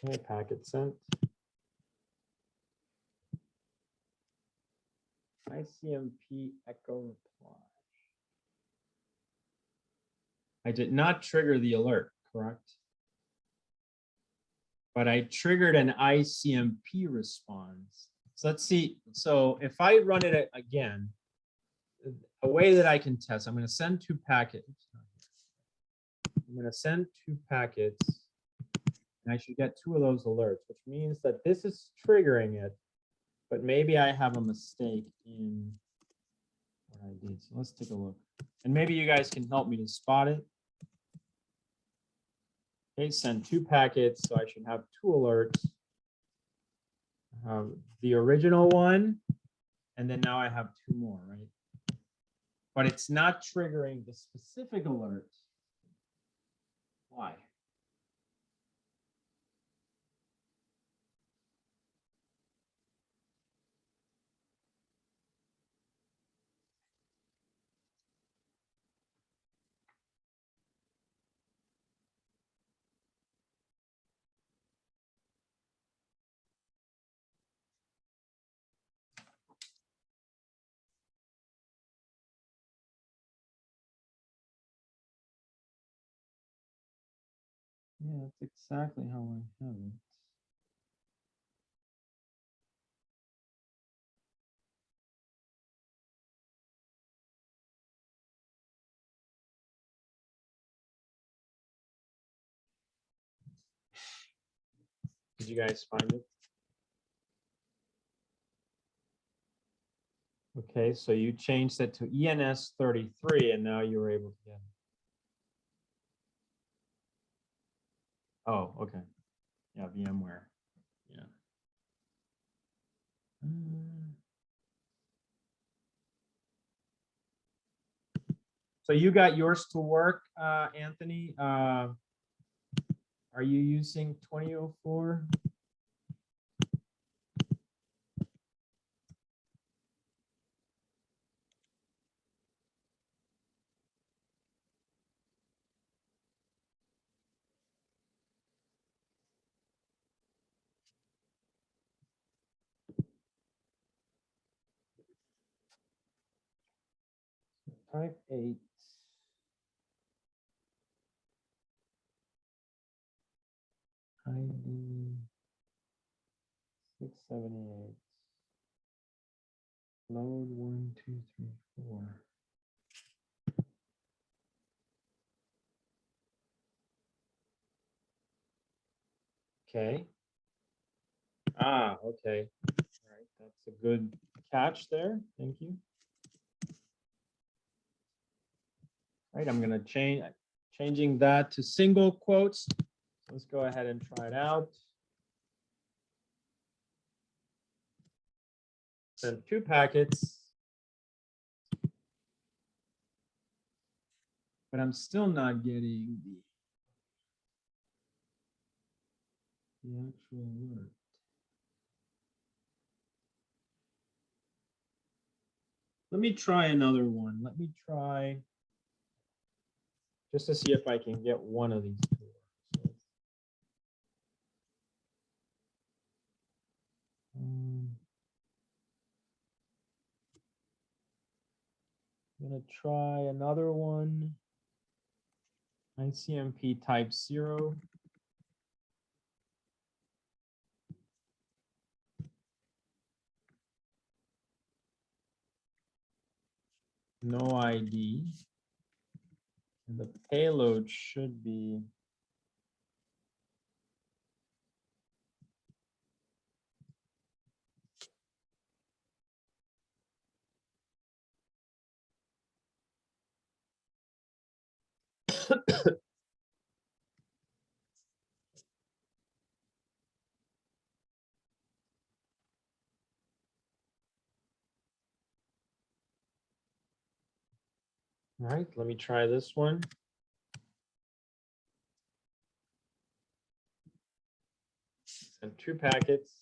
S1: Okay, packet sent. ICMP echo reply. I did not trigger the alert, correct? But I triggered an ICMP response. So let's see. So if I run it again, a way that I can test, I'm going to send 2 packets. I'm going to send 2 packets, and I should get 2 of those alerts, which means that this is triggering it, but maybe I have a mistake in what I did. So let's take a look. And maybe you guys can help me to spot it. Okay, send 2 packets, so I should have 2 alerts. The original one, and then now I have 2 more, right? But it's not triggering the specific alert. Why? Yeah, that's exactly how I have it. Did you guys find it? Okay, so you changed it to ENS 33, and now you were able to get it. Oh, okay. Yeah, VMware. Yeah. So you got yours to work, Anthony. Are you using 2004? Type 8. ID 678. Load 1, 2, 3, 4. Okay. Ah, okay. All right, that's a good catch there. Thank you. All right, I'm going to changing that to single quotes. Let's go ahead and try it out. Send 2 packets. But I'm still not getting the actual alert. Let me try another one. Let me try just to see if I can get one of these 2. So, I'm going to try another one. ICMP type 0. No ID. And the payload should be all right. Let me try this one. And 2 packets.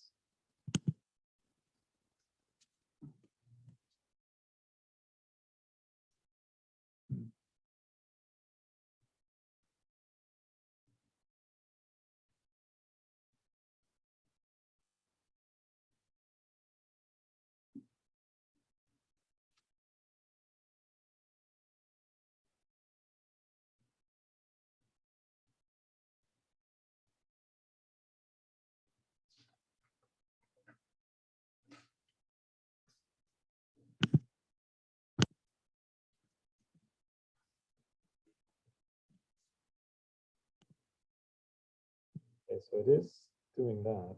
S1: so it is doing that.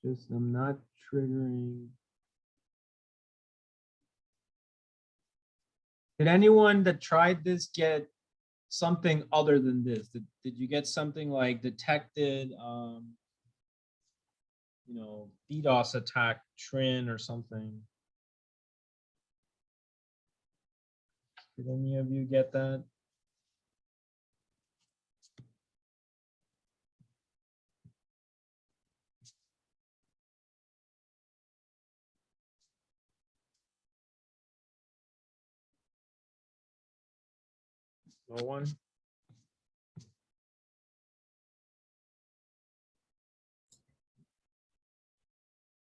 S1: Just, I'm not triggering. Did anyone that tried this get something other than this? Did you get something like detected, you know, DDoS attack trend or something? Did any of you get that? No one?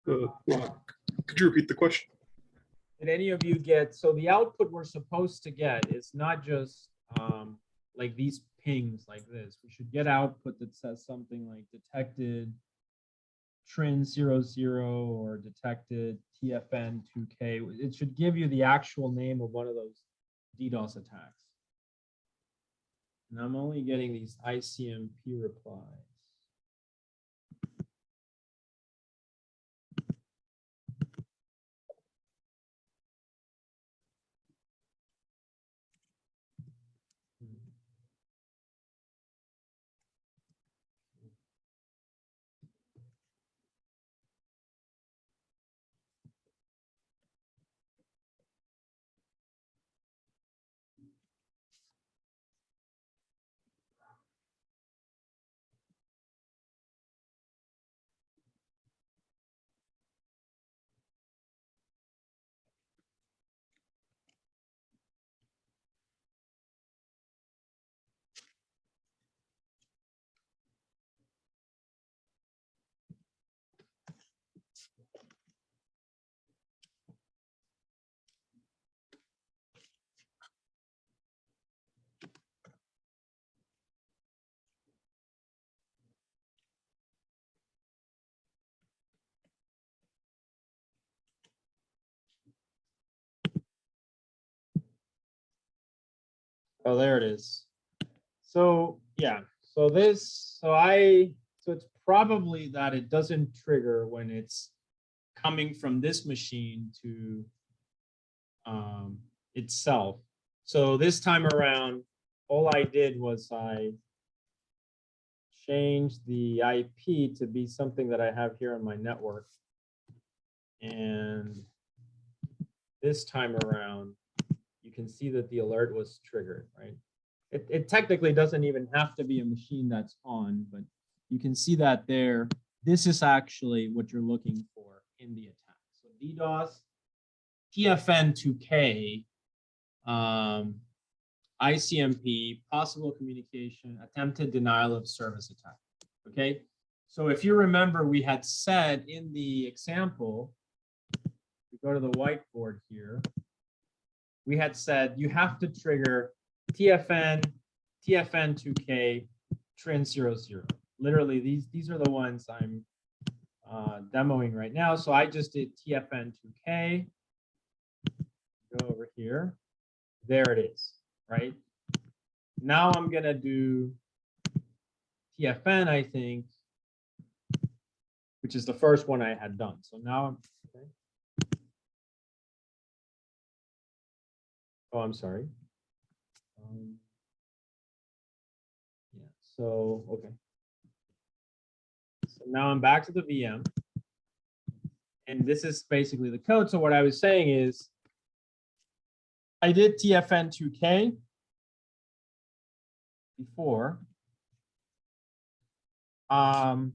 S2: Could you repeat the question?
S1: Did any of you get, so the output we're supposed to get is not just like these pings like this. We should get output that says something like detected trend 00 or detected TFN 2K. It should give you the actual name of one of those DDoS attacks. And I'm only getting these ICMP replies. Oh, there it is. So yeah, so it's probably that it doesn't trigger when it's coming from this machine to itself. So this time around, all I did was I changed the IP to be something that I have here on my network. And this time around, you can see that the alert was triggered, right? It technically doesn't even have to be a machine that's on, but you can see that there. This is actually what you're looking for in the attack. So DDoS, TFN2K, ICMP, possible communication, attempted denial of service attack. Okay, so if you remember, we had said in the example, we go to the whiteboard here, we had said you have to trigger TFN, TFN2K, trend 00. Literally, these are the ones I'm demoing right now. So I just did TFN2K. Go over here. There it is, right? Now I'm going to do TFN, I think, which is the first one I had done. So now I'm, okay. Oh, I'm sorry. Yeah, so, okay. So now I'm back to the VM. And this is basically the code. So what I was saying is, I did TFN2K before. Right?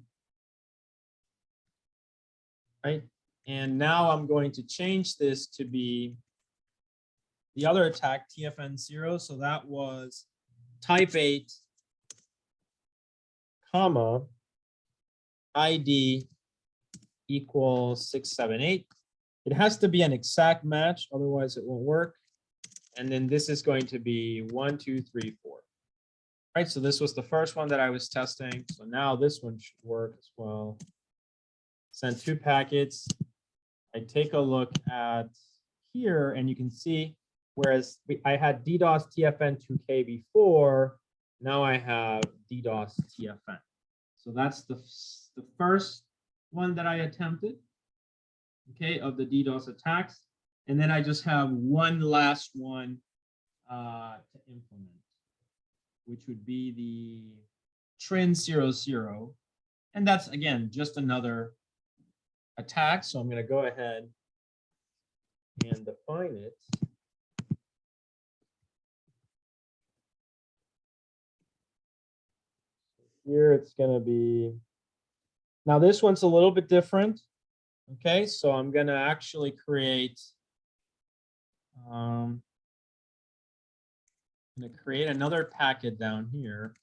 S1: And now I'm going to change this to be the other attack, TFN0. So that was type 8, comma, ID equals 678. It has to be an exact match, otherwise it won't work. And then this is going to be 1, 2, 3, 4. Right, so this was the first one that I was testing. So now this one should work as well. Send 2 packets. I take a look at here and you can see, whereas I had DDoS TFN 2K before, now I have DDoS TFN. So that's the first one that I attempted, okay, of the DDoS attacks. And then I just have one last one to implement, which would be the Trin00. And that's, again, just another attack. So I'm going to go ahead and define it. Here it's going to be, now this one's a little bit different. Okay, so I'm going to actually create, I'm going to create another packet down here,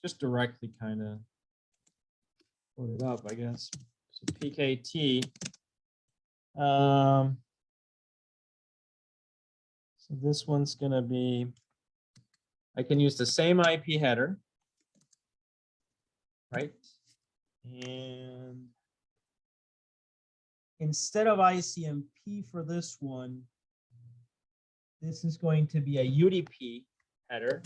S1: just directly kind of put it up, I guess. So PKT. So this one's going to be, I can use the same IP header, right? And instead of ICMP for this one, this is going to be a UDP header.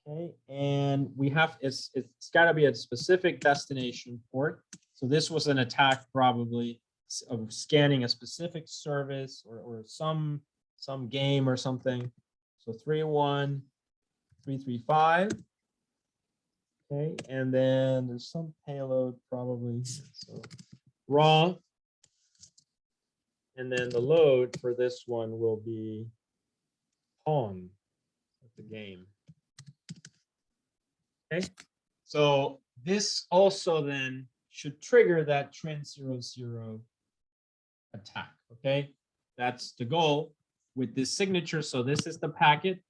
S1: Okay, and we have, it's got to be a specific destination port. So this was an attack probably of scanning a specific service or some game or something. So 31335. Okay, and then there's some payload probably. So raw. And then the load for this one will be pawn of the game. Okay, so this also then should trigger that Trin00 attack. Okay, that's the goal with this signature. So this is the packet.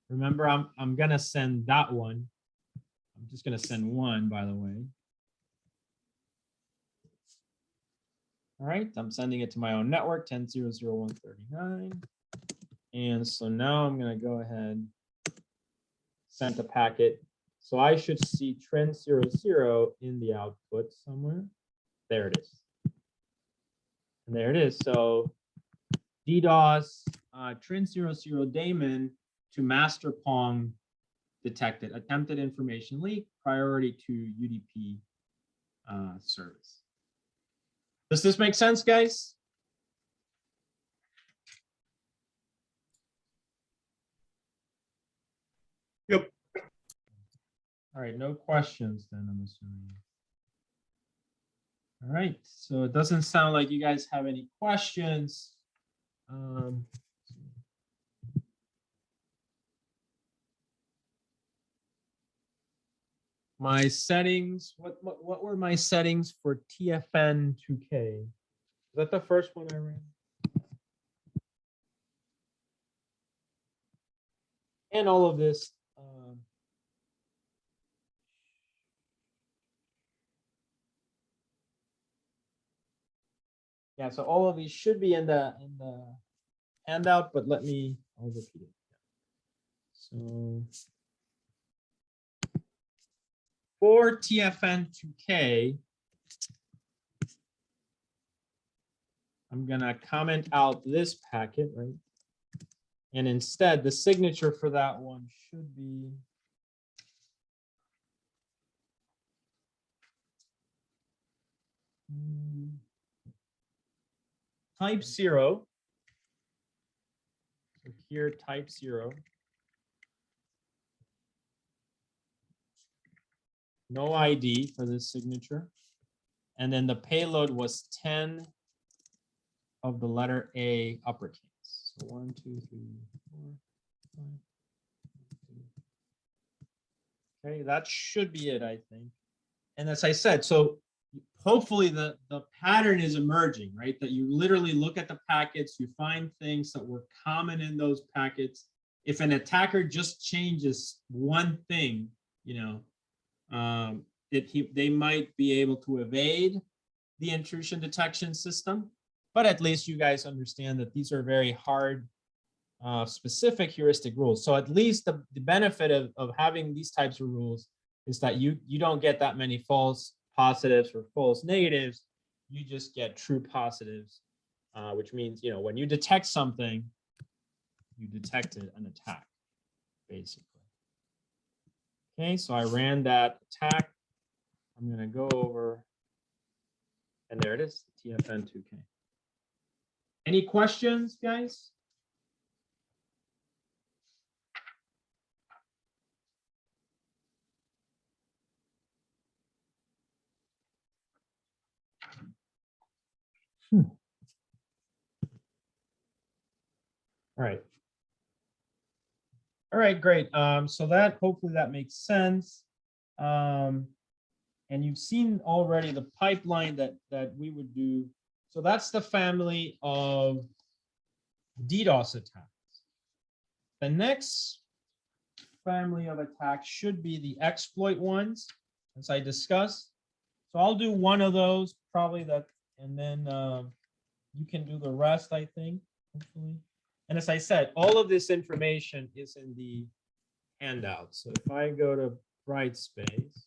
S1: Remember, I'm gonna send that one. I'm just gonna send one, by the way. All right, I'm sending it to my own network, 10.0.0.139. And so now I'm gonna go ahead, send the packet. So I should see Trin00 in the output somewhere. There it is. And there it is. So DDoS Trin00 daemon to master Pong detected, attempted information leak, priority to UDP service. Does this make sense, guys?
S2: Yep.
S1: All right, no questions then, I'm assuming. All right, so it doesn't sound like you guys have any questions. My settings, what were my settings for TFN 2K? Is that the first one I ran? And all of this. Yeah, so all of these should be in the handout, but I'll repeat it. So for TFN 2K, I'm gonna comment out this packet, right? And instead, the signature for that one should be type 0. So here, type 0. No ID for this signature. And then the payload was 10 of the letter A uppercase. So 1, 2, 3, 4, 5. Okay, that should be it, I think. And as I said, so hopefully the pattern is emerging, right? That you literally look at the packets, you find things that were common in those packets. If an attacker just changes one thing, you know, they might be able to evade the intrusion detection system, but at least you guys understand that these are very hard, specific heuristic rules. So at least the benefit of having these types of rules is that you don't get that many false positives or false negatives, you just get true positives, which means, you know, when you detect something, you detected an attack, basically. Okay, so I ran that attack. I'm going to go over, and there it is, TFN2K. Any questions, guys? All right. All right, great. So that hopefully that makes sense. And you've seen already the pipeline that we would do. So that's the family of DDoS attacks. The next family of attacks should be the exploit ones, as I discussed. So I'll do one of those, probably that, and then you can do the rest, I think, hopefully. And as I said, all of this information is in the handout. So if I go to Brightspace,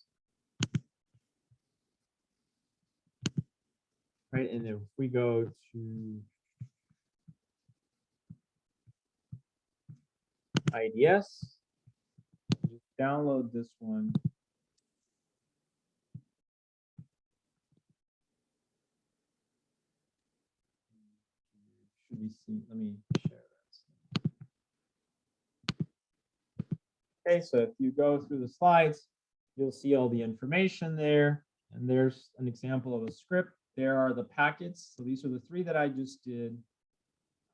S1: right, and if we go to IDS, just download this one. Should be seen. Let me share that. Okay, so if you go through the slides, you'll see all the information there. And there's an example of a script. There are the packets. So these are the 3 that I just did.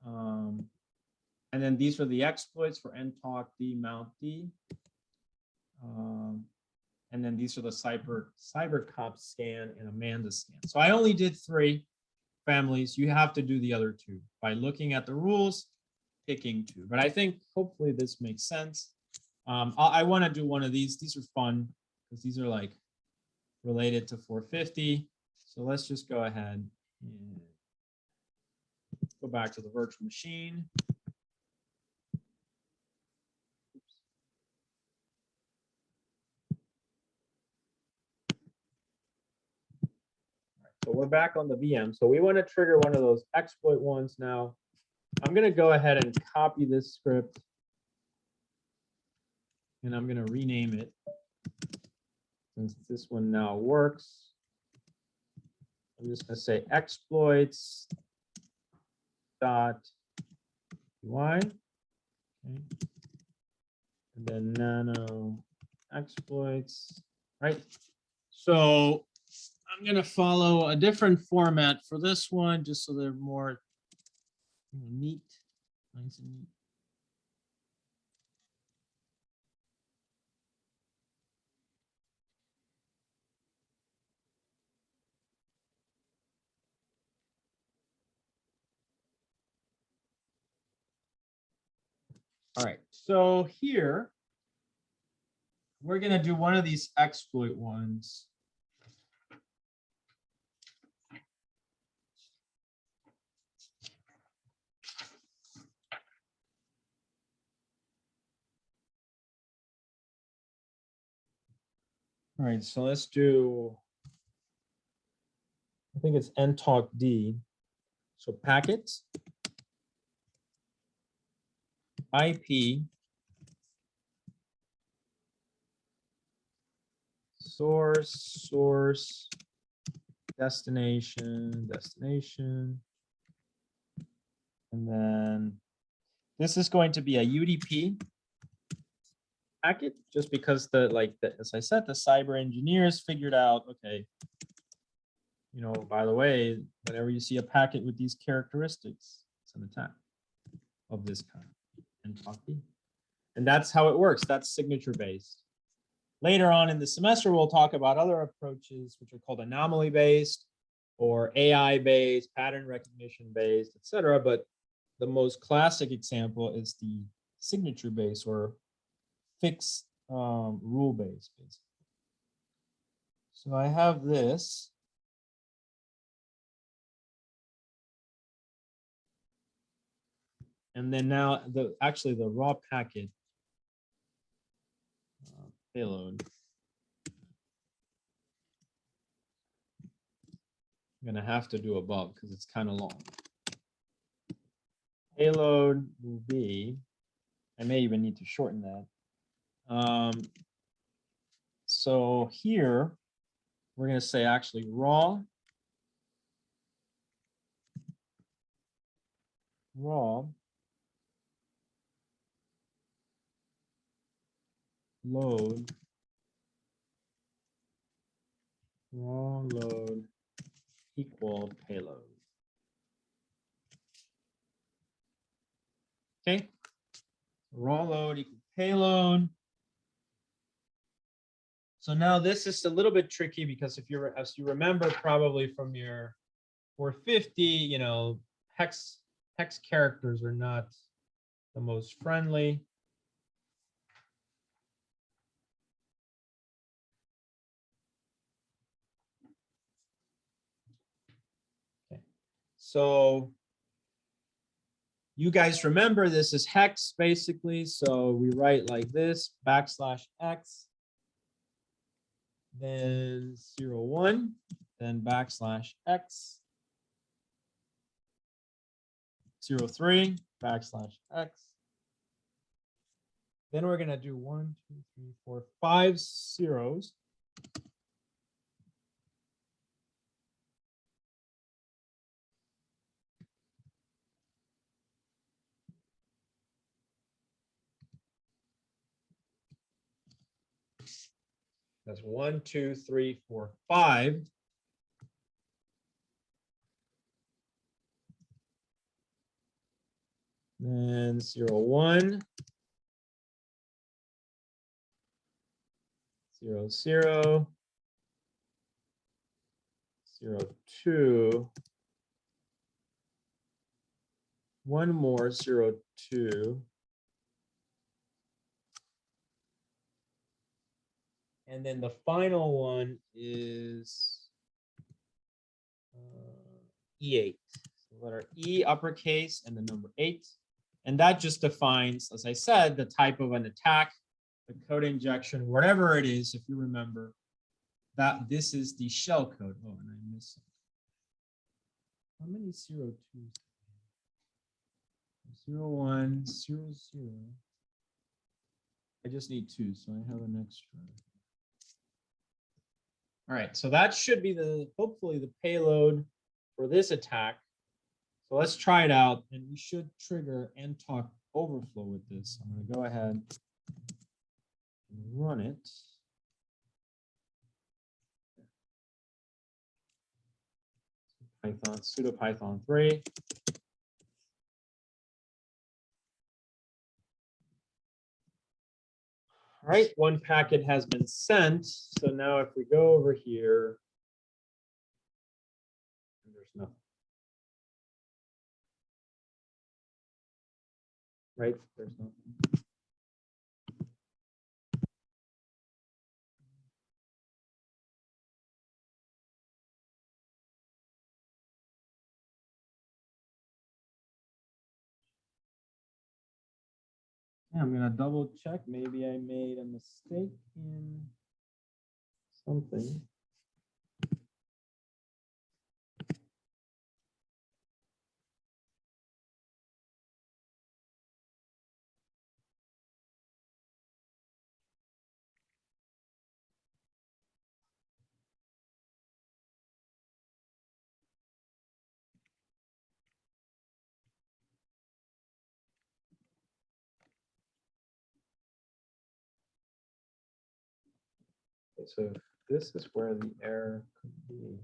S1: And then these are the exploits for ntalk D, mount D. And then these are the CyberCop scan and Amanda scan. So I only did 3 families. You have to do the other 2 by looking at the rules, picking 2. But I think hopefully this makes sense. I want to do one of these. These are fun because these are like related to 450. So let's just go ahead and go back to the virtual machine. So we're back on the VM. So we want to trigger one of those exploit ones now. I'm going to go ahead and copy this script. And I'm going to rename it. Since this one now works, I'm just going to say exploits dot UI. Okay. And then nano exploits, right? So I'm going to follow a different format for this one, just so they're more neat, nice and neat. All right, so here, we're going to do one of these exploit ones. All right, so let's do, I think it's ntalk D. So packets, IP, source, destination, and then this is going to be a UDP packet, just because as I said, the cyber engineers figured out, okay, you know, by the way, whenever you see a packet with these characteristics, it's an attack of this kind, ntalk D. And that's how it works. That's signature based. Later on in the semester, we'll talk about other approaches, which are called anomaly based or AI based, pattern recognition based, etc. But the most classic example is the signature based or fixed rule based. So I have this. And then now actually the raw packet payload. I'm gonna have to do above because it's kind of long. Payload will be, I may even need to shorten that. So here, we're gonna say actually raw load equal payload. Okay, raw load equal payload. So now this is a little bit tricky because if you're, as you remember probably from your 450, you know, hex characters are not the most friendly. Okay. So you guys remember this is hex basically. So we write like this, \x, then 0, 1, then \x, 0, 3, \x. Then we're gonna do 1, 2, 3, 4, 5 zeros. That's 1, 2, 3, 4, 5. Then 0, 1, 0, 0, 0, 2, one more 0, 2. And then the final one is E8. So letter E uppercase and the number 8. And that just defines, as I said, the type of an attack, the code injection, whatever it is, if you remember, that this is the shell code. Oh, and I missed it. How many 0, 2s? 0, 1, 0, 0. I just need 2, so I have an extra. All right, so that should be the, hopefully the payload for this attack. So let's try it out, and we should trigger and talk overflow with this. I'm gonna go ahead and run it. Python, sudo Python 3. All right, one packet has been sent. So now if we go over here, there's nothing. Right, there's nothing. Yeah, I'm gonna double check. Maybe I made a mistake in something. Okay, so this is where the error could be.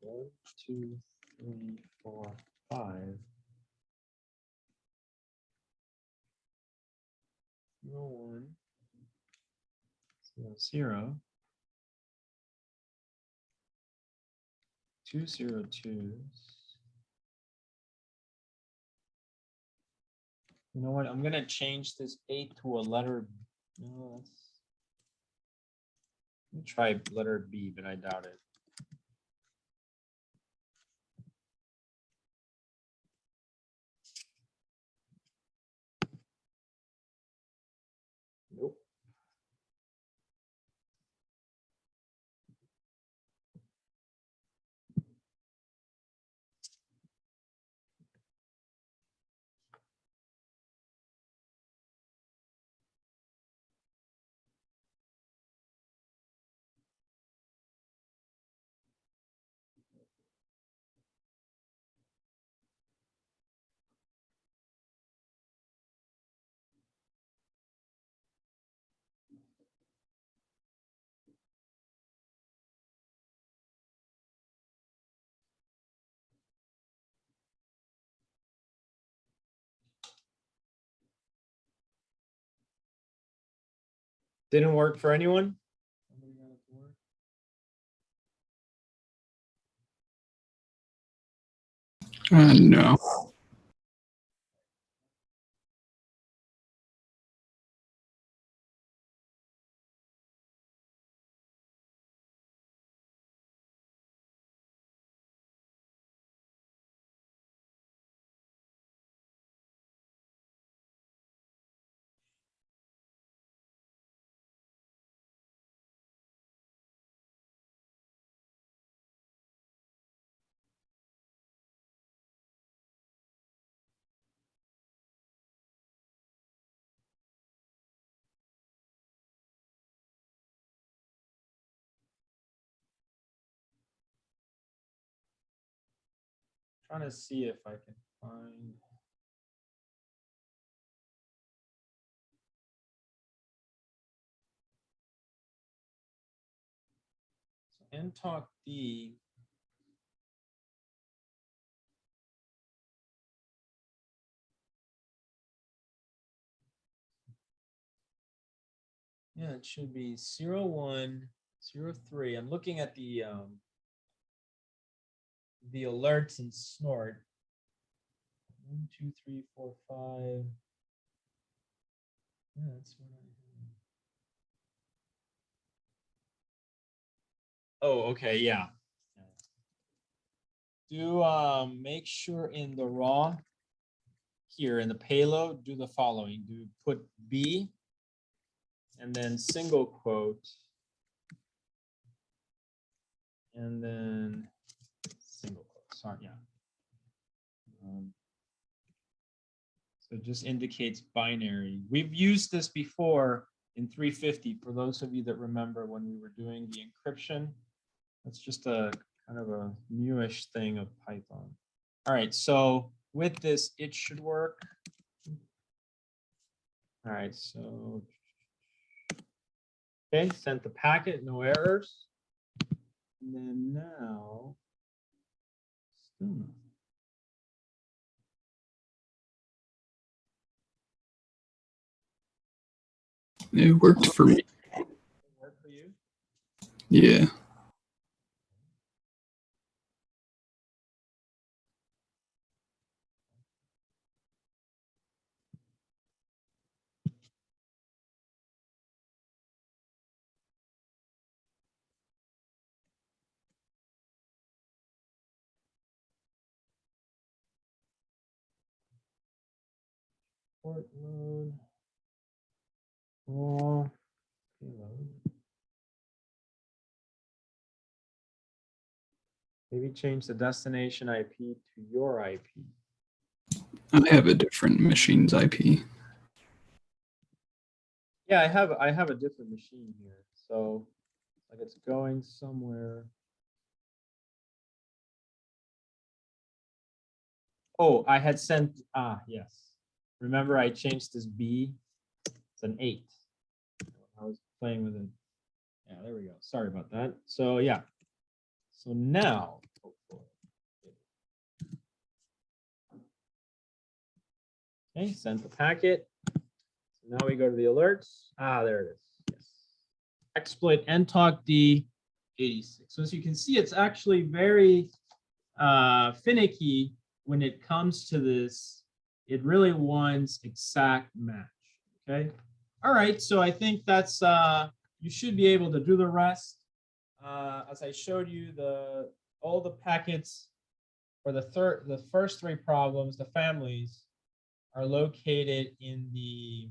S1: One, 2, 3, 4, 5. 0, 1, 0, 0. 2, 0, 2s. You know what? I'm gonna change this 8 to a letter. No, that's. Let me try letter B, but I doubt it. Didn't work for anyone? Somebody got it to work?
S3: No.
S1: Trying to see if I can find. So ntalk D. Yeah, it should be 0103. I'm looking at the alerts in Snort. 1, 2, 3, 4, 5. Yeah, that's what I have. Oh, okay, yeah. Do make sure in the raw here in the payload, do the following. Do put B and then single quote and then single quote. Sorry, yeah. So it just indicates binary. We've used this before in 350 for those of you that remember when we were doing the encryption. That's just a kind of a newish thing of Python. All right, so with this, it should work. All right, so okay, sent the packet, no errors. And then now, still nothing.
S3: It worked for me.
S1: Work for you?
S3: Yeah.
S1: Port load. Raw. Payload. Maybe change the destination IP to your IP.
S3: I have a different machine's IP.
S1: Yeah, I have a different machine here. So like it's going somewhere. Oh, I had sent, yes. Remember I changed this B, it's an 8. I was playing with it. Yeah, there we go. Sorry about that. So yeah. So now, okay, sent the packet. So now we go to the alerts. There it is. Yes. Exploit ntalk D86. So as you can see, it's actually very finicky when it comes to this. It really wants exact match. Okay. All right. So I think that's you should be able to do the rest. As I showed you, all the packets for the first 3 problems, the families are located in the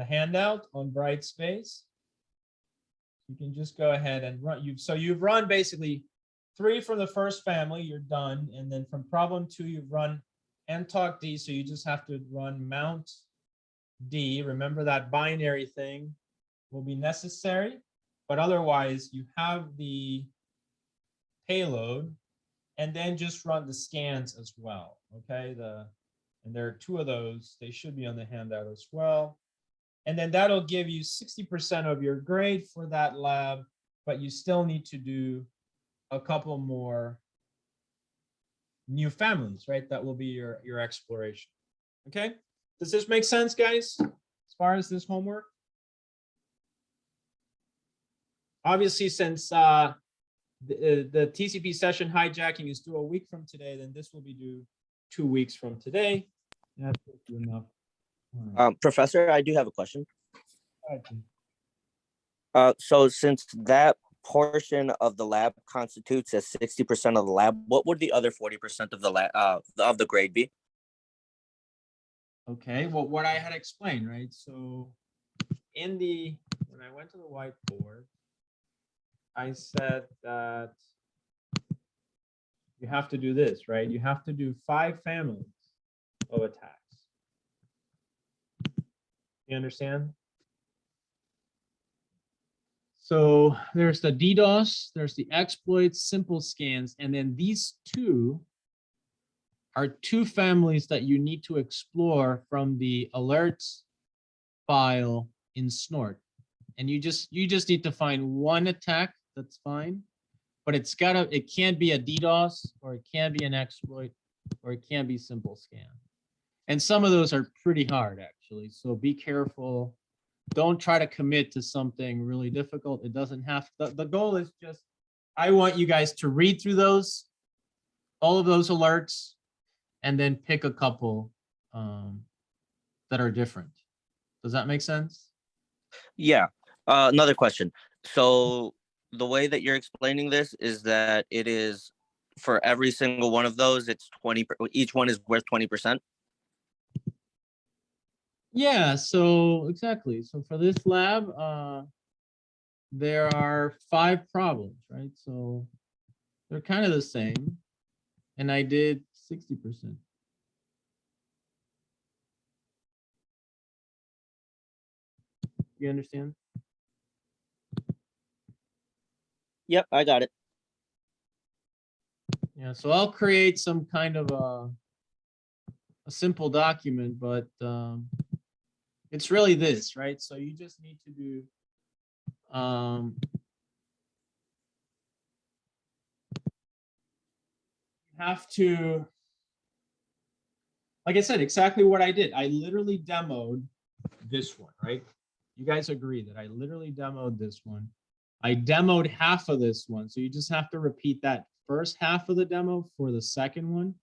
S1: handout on Brightspace. You can just go ahead and run. You've run basically 3 from the first family, you're done. And then from problem 2, you've run ntalk D. So you just have to run mount D. Remember that binary thing will be necessary, but otherwise you have the payload and then just run the scans as well. Okay, and there are 2 of those. They should be on the handout as well. And then that'll give you 60% of your grade for that lab, but you still need to do a couple more new families, right? That will be your exploration. Okay, does this make sense, guys, as far as this homework? obviously, since the TCP session hijacking is due a week from today, then this will be due 2 weeks from today. That's enough.
S5: Professor, I do have a question.
S1: All right.
S5: So since that portion of the lab constitutes as 60% of the lab, what would the other 40% of the lab of the grade be?
S1: Okay, well, what I had explained, right? So when I went to the whiteboard, I said that you have to do this, right? You have to do 5 families of attacks. You understand? So there's the DDoS, there's the exploits, simple scans, and then these 2 are 2 families that you need to explore from the alerts file in Snort. And you just need to find one attack, that's fine. But it can't be a DDoS, or it can't be an exploit, or it can't be simple scan. And some of those are pretty hard, actually. So be careful. Don't try to commit to something really difficult. It doesn't have to. The goal is just, I want you guys to read through all of those alerts, and then pick a couple that are different. Does that make sense?
S5: Yeah. Another question. So the way that you're explaining this is that it is for every single one of those, it's 20. Each one is worth 20%.
S1: Yeah, so exactly. So for this lab, there are 5 problems, right? So they're kind of the same. And I did 60%. You understand?
S5: Yep, I got it.
S1: Yeah, so I'll create some kind of a simple document, but it's really this, right? So you just need to do you have to, like I said, exactly what I did. I literally demoed this one, right? You guys agree that I literally demoed this one. I demoed half of this one. So you just have to repeat that first half of the demo for the second one,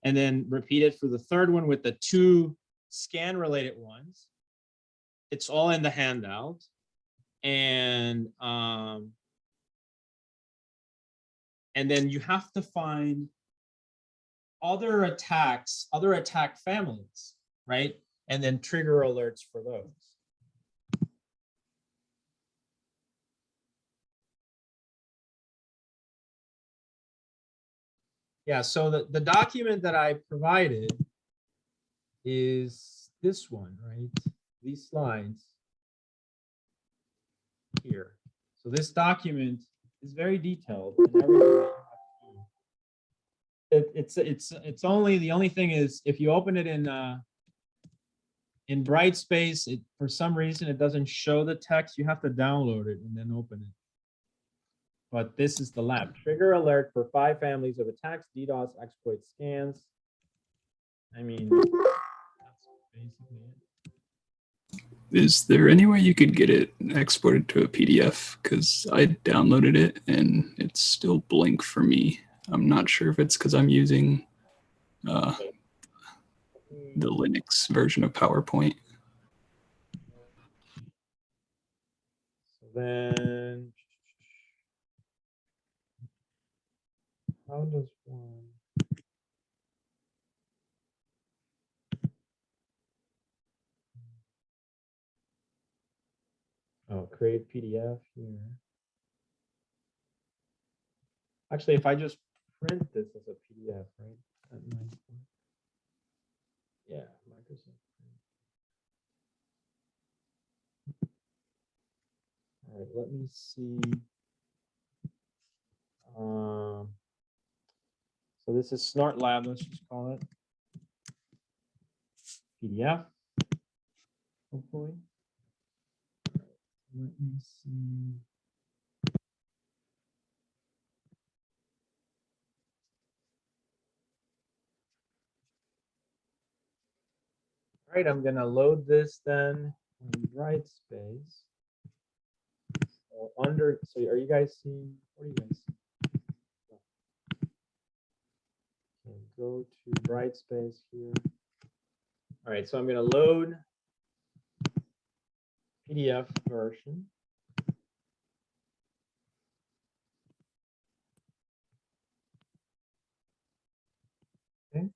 S1: and then repeat it for the third one with the 2 scan related ones. It's all in the handout. And then you have to find other attack families, right? And then trigger alerts for those. Yeah, so the document that I provided is this one, right? These slides here. So this document is very detailed. And everything that you have to do. It's only, the only thing is, if you open it in Brightspace, for some reason it doesn't show the text. You have to download it and then open it. But this is the lab. Trigger alert for 5 families of attacks, DDoS, exploit, scans. I mean, that's basically it.
S3: Is there any way you could get it exported to a PDF? Because I downloaded it and it's still blank for me. I'm not sure if it's because I'm using the Linux version of PowerPoint.
S1: So then, how does one? Oh, create PDF here. Actually, if I just print this as a PDF, right? That might, yeah, Microsoft. All right, let me see. So this is Snort Lab, let's just call it PDF, hopefully. Let me see. All right, I'm gonna load this then in Brightspace. under, so are you guys seeing, what are you guys seeing? Okay, go to bright space here. All right, so I'm going to load PDF version. Okay.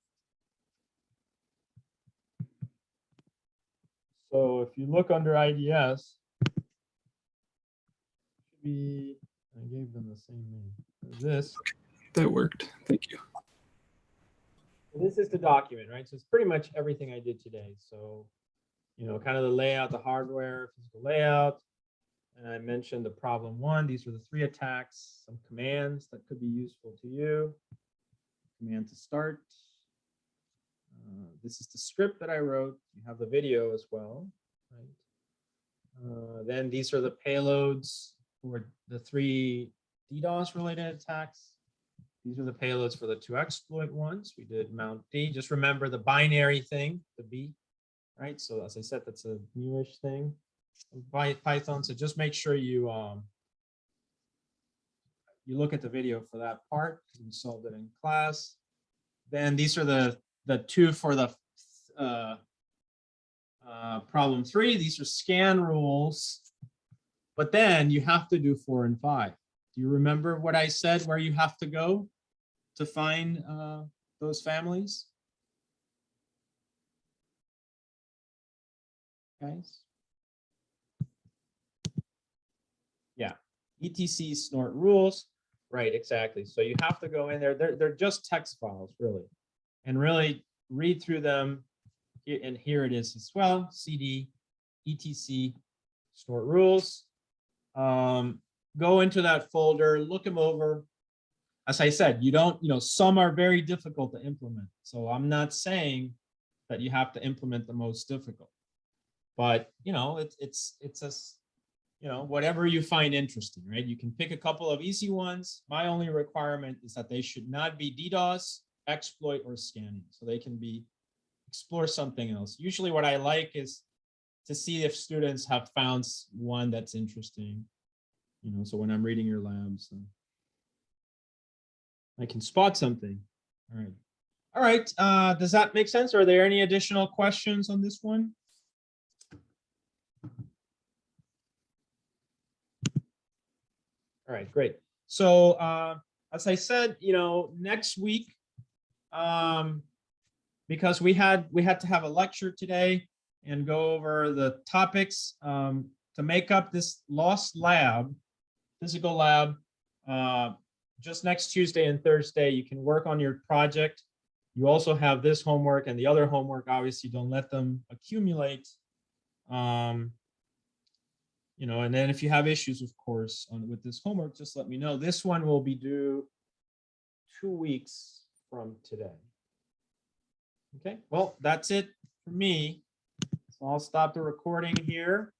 S1: So if you look under IDS, should be, I gave them the same name. This.
S3: That worked. Thank you.
S1: This is the document, right? So it's pretty much everything I did today. So, you know, kind of the layout, the hardware, physical layout. And I mentioned the problem one. These are the 3 attacks, some commands that could be useful to you. Command to start. This is the script that I wrote. You have the video as well, right? Then these are the payloads for the 3 DDoS related attacks. These are the payloads for the 2 exploit ones. We did mount D. Just remember the binary thing, the B, right? So as I said, that's a newish thing by Python. So just make sure you you look at the video for that part. We solved it in class. Then these are the 2 for the problem 3. These are scan rules. But then you have to do 4 and 5. Do you remember what I said where you have to go to find those families? Guys? Yeah, etc snort rules. Right, exactly. So you have to go in there. They're just text files, really. And really read through them. And here it is as well, cd, etc, snort rules. Go into that folder, look them over. As I said, you don't, some are very difficult to implement. So I'm not saying that you have to implement the most difficult, but it's whatever you find interesting, right? You can pick a couple of easy ones. My only requirement is that they should not be DDoS, exploit, or scanning. So they can be explore something else. Usually what I like is to see if students have found one that's interesting. So when I'm reading your labs, I can spot something. All right. All right. Does that make sense? Are there any additional questions on this one? All right, great. So as I said, next week, because we had to have a lecture today and go over the topics to make up this lost lab, physical lab, just next Tuesday and Thursday, you can work on your project. You also have this homework and the other homework. Obviously, don't let them accumulate. And then if you have issues, of course, with this homework, just let me know. This one will be due 2 weeks from today. Okay, well, that's it for me. So I'll stop the recording here.